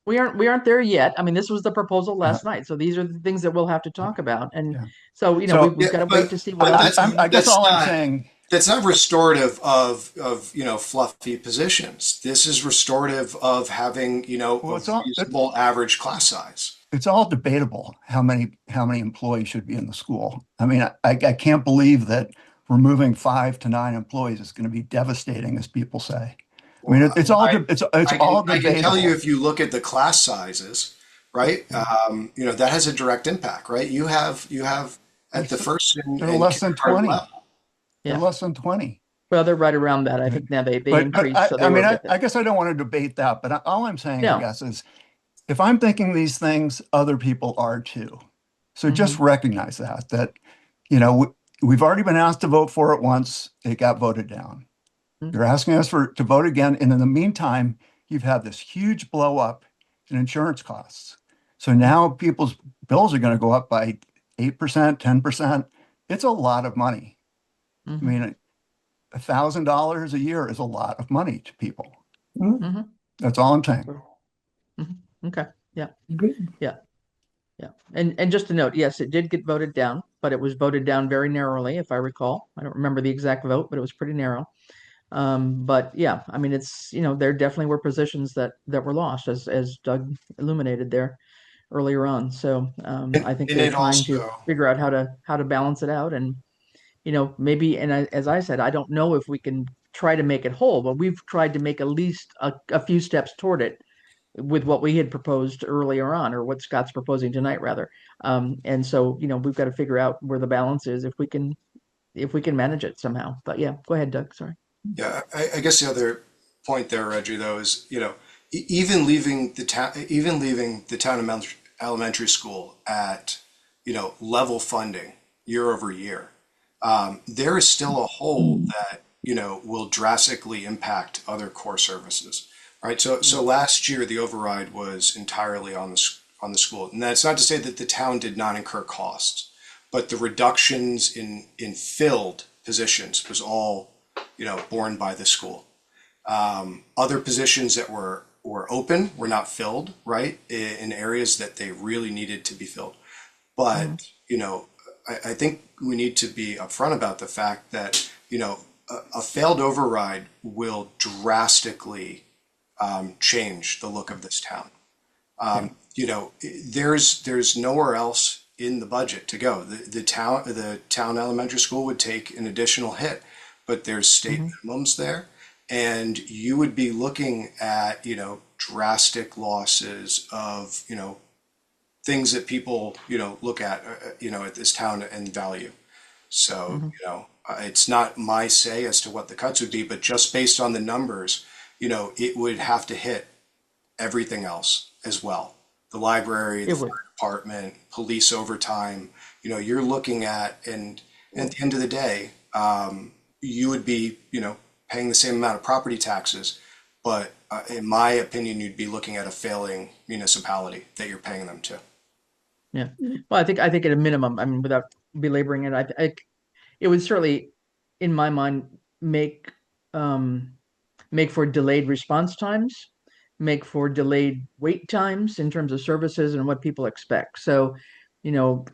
We aren't there yet. I mean, this was the proposal Yeah, last night, so these are the things that we'll have to talk about. And yeah. so, you know, So we've Yeah, got to wait to see what but else. I guess that's all I'm not saying, restorative of you know, fluffy positions. This is restorative of having, you know, well, a reasonable average class size. it's all debatable how many employees should be in the school. I mean, I can't believe that removing 5 to 9 employees is going to be devastating, as people say. I mean, Well, it's all I, it's I all can tell you, debatable. if you look at the class sizes, right? You know, that has a direct impact, right? You have at the first They're and less than kindergarten 20. level. They're Yeah. less than 20. Well, they're right around that. I Right. think now they But increased, so they I mean, were with I it. guess I don't want to debate that, but all I'm saying, I No. guess, is if I'm thinking these things, other people are too. So just Mm-hmm. recognize that, you know, we've already been asked to vote for it once. It got voted down. Mm-hmm. You're asking us to vote again. And in the meantime, you've had this huge blow up in insurance costs. So now people's bills are going to go up by 8%, 10%. It's a lot of money. I Mm-hmm. mean, $1,000 a year is a lot of money to people. Mm-hmm. That's all I'm saying. Mm-hmm. Okay. Yeah. Agreed. Yeah. Yeah. And just a note, yes, it did get voted down, but it was voted down very narrowly, if I recall. I don't remember the exact vote, but it was pretty narrow. But yeah, I mean, it's, you know, there definitely were positions that were lost, as Doug illuminated there earlier on. So I think And they're it trying to also, figure out how to balance it out, and you know, maybe, and as I said, I don't know if we can try to make it whole, but we've tried to make at least a few steps toward it with what we had proposed earlier on, or what Scott's proposing tonight, rather. And so, you know, we've got to figure out where the balance is, if we can manage it somehow. But yeah, go ahead, Doug. Sorry. yeah, I guess the other point there, Reggie, though, is, you know, even leaving the town elementary school at, you know, level funding year over year, there is still a hole that, you know, will drastically impact other core services, right? So last year the override was entirely on the school, and that's not to say that the town did not incur costs, but the reductions in filled positions was all, you know, borne by the school. Other positions that were open were not filled, right, in areas that they really needed to be filled. But, you know, I think we need to be upfront about the fact that, you know, a failed override will drastically change the look of this town. You know, there's nowhere else in the budget to go. The town elementary school would take an additional hit, but there's state minimums there, and you would be looking at, you know, drastic losses of, you know, things that people, you know, look at, you know, at this town and value. So, you know, it's not my say as to what the cuts would be, but just based on the numbers, you know, it would have to hit everything else as well. The library, the It would. fire department, police overtime, you know, you're looking at, and at the end of the day, you would be, you know, paying the same amount of property taxes, but in my opinion, you'd be looking at a failing municipality that you're paying them to. Yeah. Well, I think at a minimum, I mean, without belaboring it, it would certainly, in my mind, make for delayed response times, make for delayed wait times in terms of services and what people expect. So, you know,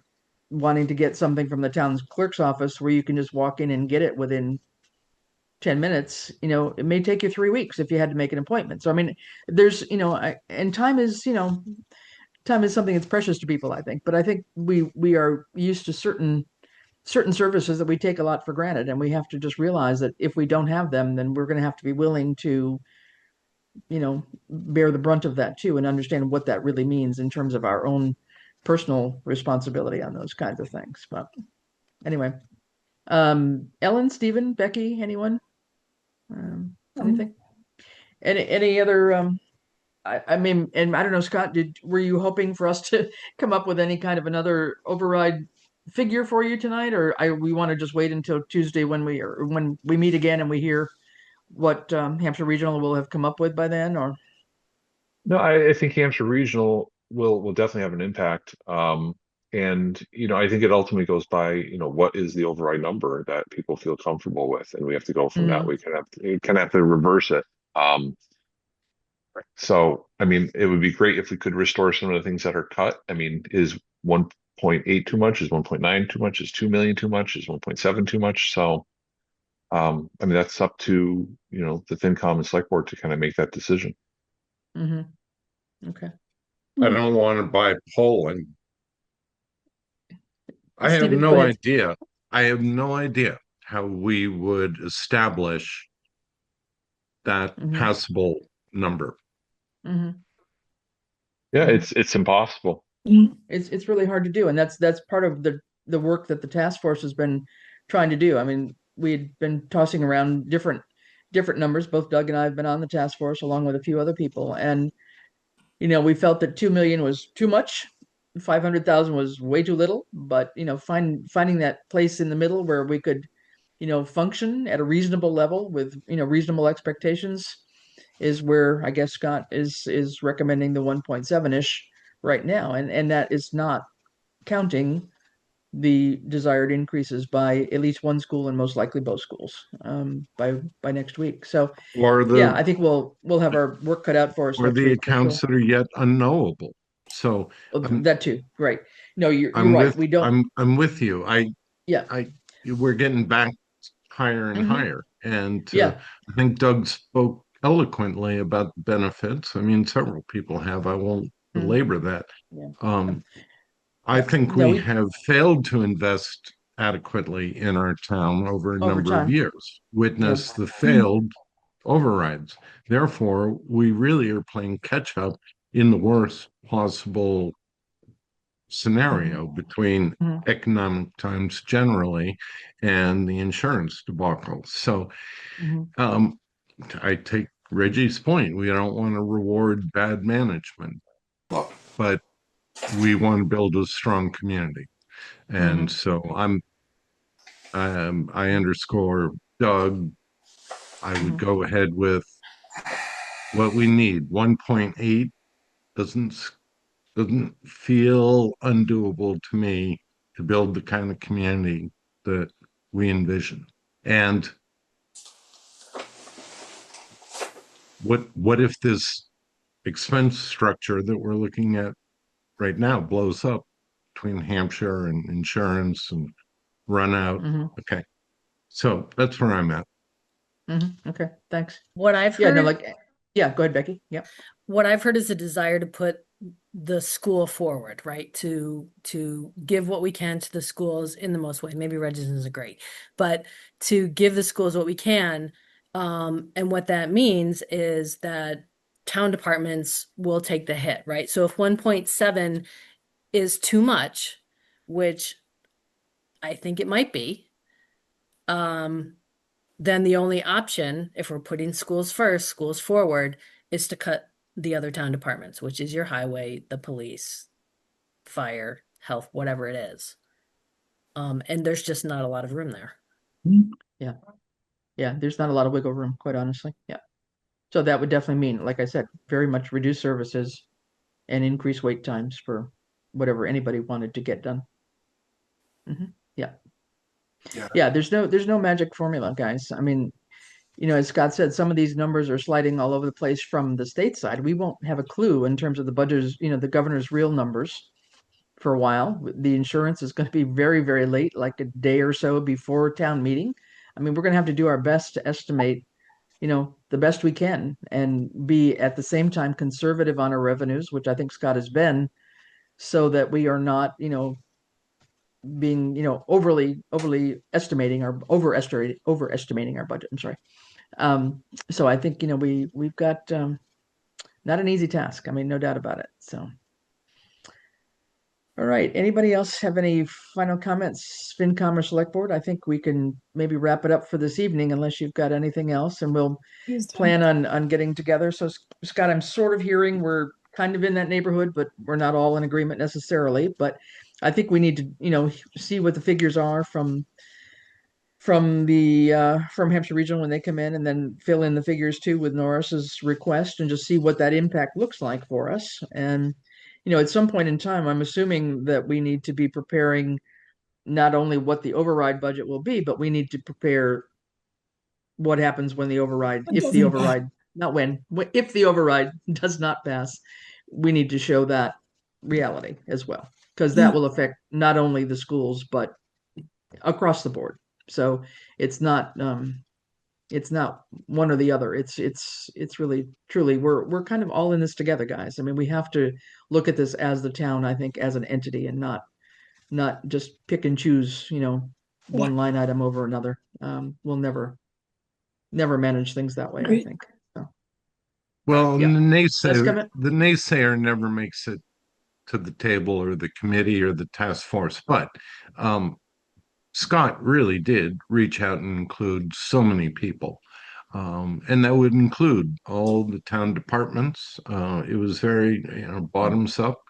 wanting to get something from the town's clerk's office where you can just walk in and get it within 10 minutes, you know, it may take you 3 weeks if you had to make an appointment. So, I mean, there's, you know, and time is, you know, time is something that's precious to people, I think. But I think we are used to certain services that we take a lot for granted, and we have to just realize that if we don't have them, then we're going to have to be willing to, you know, bear the brunt of that too, and understand what that really means in terms of our own personal responsibility on those kinds of things. But anyway, Ellen, Stephen, Becky, anyone, anything, any other? I mean, and I don't know, Scott, were you hoping for us to come up with any kind of another override figure for you tonight, or we want to just wait until Tuesday when we meet again and we hear what Hampshire Regional will have come up with by then, or? No, I think Hampshire Regional will definitely have an impact. And I think it ultimately goes by, what is the override number that people feel comfortable with, and we have to go from that. Mm, We kind of have to reverse it. So I mean, it would be great if we could restore some of the things that are cut. I mean, is 1.8 too much? Is 1.9 too much? Is 2 million too much? Is 1.7 too much? So I mean, that's up to, the FinCom and Select Board to kind of make that decision. okay. I don't want to buy polling. I have Stephen, go no ahead. idea. I have no idea how we would establish that passable number. Yeah, it's impossible. It's really hard to do, and that's part of the work that the task force has been trying to do. I mean, we'd been tossing around different numbers. Both Doug and I have been on the task force along with a few other people, and we felt that 2 million was too much, 500,000 was way too little. But finding that place in the middle where we could, function at a reasonable level with reasonable expectations is where I guess Scott is recommending the 1.7-ish right now, and that is not counting the desired increases by at least one school and most likely both schools by next week. So Or yeah, I think we'll have our work cut out for us or next the week for accounts sure. that are yet unknowable. So That too, right? No, you're I'm right. with We don't. I'm with you. Yeah. We're getting back higher and higher, and Yeah. I think Doug spoke eloquently about the benefits. I mean, several people have. I won't belabor that. Yeah. I think No, we have failed to invest adequately in our town over a over number of time. years. Yeah. Witness the failed overrides. Therefore, we really are playing catch up in the worst possible scenario between economic times generally and the insurance debacle. So I take Reggie's point. We don't want to reward bad management, but we want to build a strong community. And so I underscore Doug. I would go ahead with what we need. 1.8 doesn't feel undoable to me to build the kind of community that we envision. And what if this expense structure that we're looking at right now blows up between Hampshire and insurance and run out? Okay. So that's where I'm at. Okay, thanks. What I've Yeah, no, heard, yeah, go ahead, Becky. Yeah. what I've heard is a desire to put the school forward, right? To give what we can to the schools in the most way. Maybe Regis isn't great, but to give the schools what we can. And what that means is that town departments will take the hit, right? So if 1.7 is too much, which I think it might be, then the only option, if we're putting schools first, schools forward, is to cut the other town departments, which is your highway, the police, fire, health, whatever it is. And there's just not a lot of room there. Yeah. Yeah, there's not a lot of wiggle room, quite honestly. Yeah. So that would definitely mean, like I said, very much reduced services and increased wait times for whatever anybody wanted to get done. Yeah. Yeah, there's no magic formula, guys. I mean, as Scott said, some of these numbers are sliding all over the place from the state side. We won't have a clue in terms of the budget's, the governor's real numbers for a while. The insurance is going to be very, very late, like a day or so before town meeting. I mean, we're going to have to do our best to estimate, the best we can and be at the same time conservative on our revenues, which I think Scott has been, so that we are not, being, overly estimating or overestimating our budget. I'm sorry. So I think, we've got not an easy task. I mean, no doubt about it. So, all right. Anybody else have any final comments, FinCom or Select Board? I think we can maybe wrap it up for this evening, unless you've got anything else, and we'll plan on getting together. So, Scott, I'm sort of hearing we're kind of in that neighborhood, but we're not all in agreement necessarily. But I think we need to, see what the figures are from from Hampshire Regional when they come in, and then fill in the figures too with Norris's request, and just see what that impact looks like for us. And at some point in time, I'm assuming that we need to be preparing not only what the override budget will be, but we need to prepare what happens when the override, It if the doesn't- override, not when, if the override does not pass, we need to show that reality as well, because that will affect not only the schools, but across the board. So it's not one or the other. It's really truly we're kind of all in this together, guys. I mean, we have to look at this as the town, I think, as an entity, and not just pick and choose, one line item over another. We'll never manage things that way, I Agreed. think. So, Well, yeah. the naysayer never makes it to the table or the committee or the task force, but Scott really did reach out and include so many people. And that would include all the town departments. It was very, bottoms up.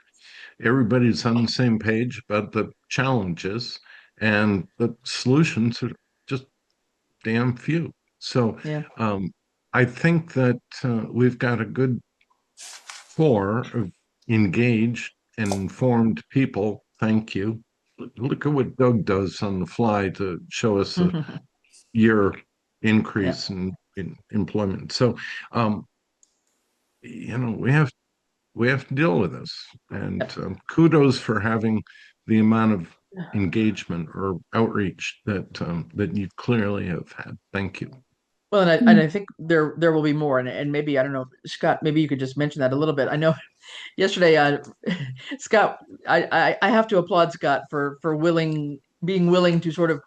Everybody's on the same page about the challenges, and the solutions are just damn few. So Yeah. I think that we've got a good core of engaged and informed people. Thank you. Look at what Doug does on the fly to show us a year increase in employment. So, we have to deal with this. And kudos for having the amount of engagement or outreach that you clearly have had. Thank you. Well, and I think there will be more, and maybe, I don't know, Scott, maybe you could just mention that a little bit. I know yesterday, Scott, I have to applaud Scott for being willing to sort of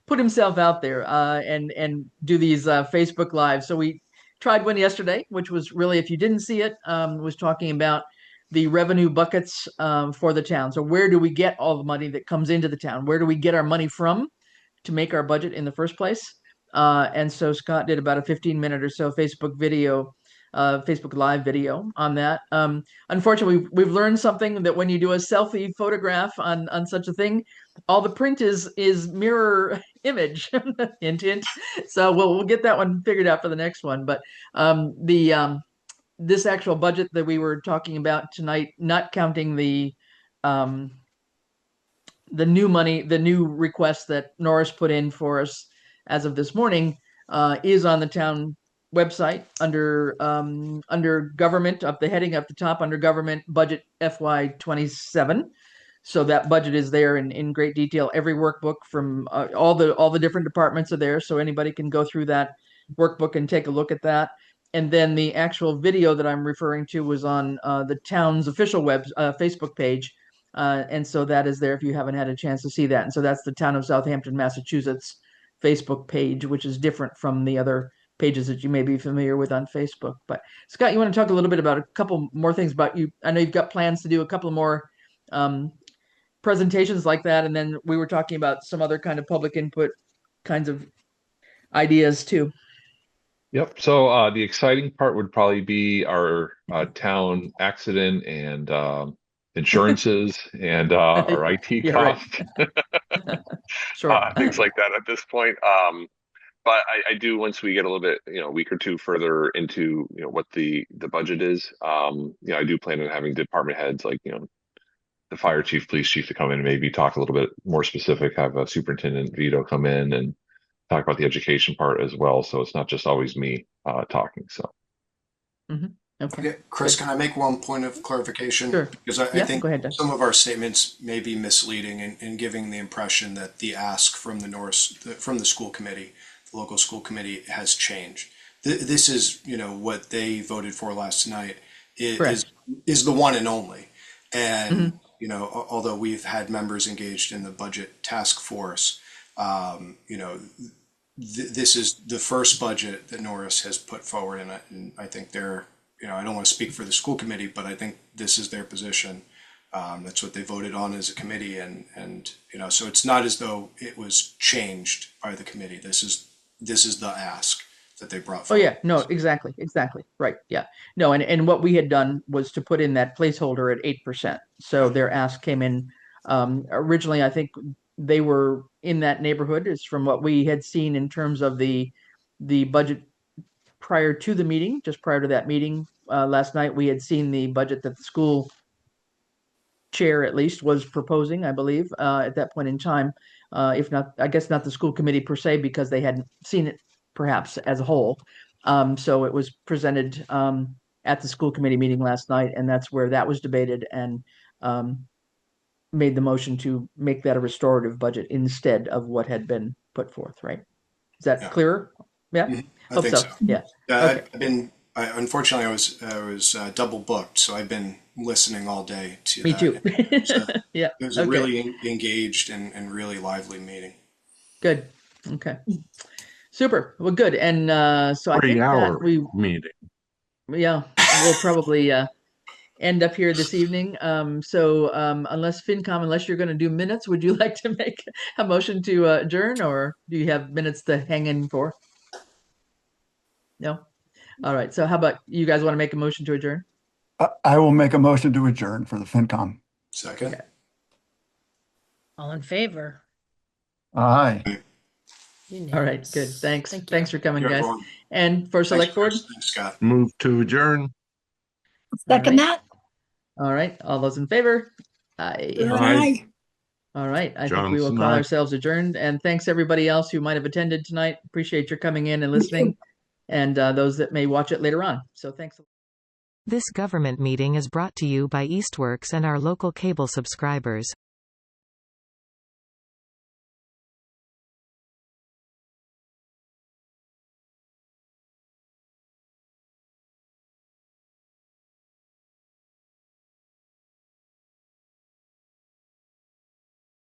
put himself out there, and do these Facebook lives. So we tried one yesterday, which was really, if you didn't see it, was talking about the revenue buckets for the town. So where do we get all the money that comes into the town? Where do we get our money from to make our budget in the first place? And so Scott did about a 15-minute or so Facebook Live video on that. Unfortunately, we've learned something, that when you do a selfie photograph on such a thing, all the print is mirror image, hint hint. So we'll get that one figured out for the next one. But this actual budget that we were talking about tonight, not counting the new money, the new request that Norris put in for us as of this morning, is on the town website under government, up the heading up the top under government budget FY27. So that budget is there in great detail. Every workbook from all the different departments are there, so anybody can go through that workbook and take a look at that. And then the actual video that I'm referring to was on the town's official Facebook page. And so that is there if you haven't had a chance to see that. And so that's the Town of Southampton, Massachusetts Facebook page, which is different from the other pages that you may be familiar with on Facebook. But Scott, you want to talk a little bit about a couple more things about you? I know you've got plans to do a couple more presentations like that. And then we were talking about some other kind of public input kinds of ideas too. Yep. So the exciting part would probably be our town accident and insurances and our IT Yeah, right. costs, Sure. things like that at this point. But I do, once we get a little bit, a week or two further into, what the budget is, I do plan on having department heads like, the fire chief, police chief to come in and maybe talk a little bit more specific, have a superintendent Vito come in and talk about the education part as well. So it's not just always me talking. So. Okay. Chris, can I make one point of clarification? Sure. Because I Yeah, think go ahead, Doug. some of our statements may be misleading in giving the impression that the ask from from the school committee, the local school committee, has changed. This is, what they voted for last night is the one and only. And, although we've had members engaged in the budget task force, this is the first budget that Norris has put forward, and I think they're, I don't want to speak for the school committee, but I think this is their position. That's what they voted on as a committee, and so it's not as though it was changed by the committee. This is the ask that they brought Oh forward. yeah, no, exactly. Right. Yeah. No, and what we had done was to put in that placeholder at 8%. So their ask came in Originally, I think they were in that neighborhood, is from what we had seen in terms of the budget prior to the meeting, just prior to that meeting last night. We had seen the budget that the school chair at least was proposing, I believe, at that point in time. If not, I guess not the school committee per se, because they hadn't seen it perhaps as a whole. So it was presented at the school committee meeting last night, and that's where that was debated and made the motion to make that a restorative budget instead of what had been put forth, right? Is that clearer? Yeah, I hope think so. so. Yeah. Okay. Unfortunately, I was double booked, so I've been listening all day to Me that. too. Yeah. It was a really engaged and really lively meeting. Good. Okay. Super. Well, good. And so I think that 3 hour meeting. we'll probably end up here this evening. So unless FinCom, unless you're going to do minutes, would you like to make a motion to adjourn, or do you have minutes to hang in for? No? All right. So how about you guys want to make a motion to adjourn? I will make a motion to adjourn for the FinCom. Second. Okay. All in favor? Aye. All right. Good. Thanks. Thank you. Thanks for coming, Thank you, guys. everyone. And for Select Board? Thanks, Scott. Move to adjourn. Second that. All right. All those in favor? Aye. Aye. All right. I think we will Johnson, call aye. ourselves adjourned. And thanks everybody else who might have attended tonight. Appreciate your coming in and listening, and those that may watch it later on. So thanks. This government meeting is brought to you by Eastworks and our local cable subscribers.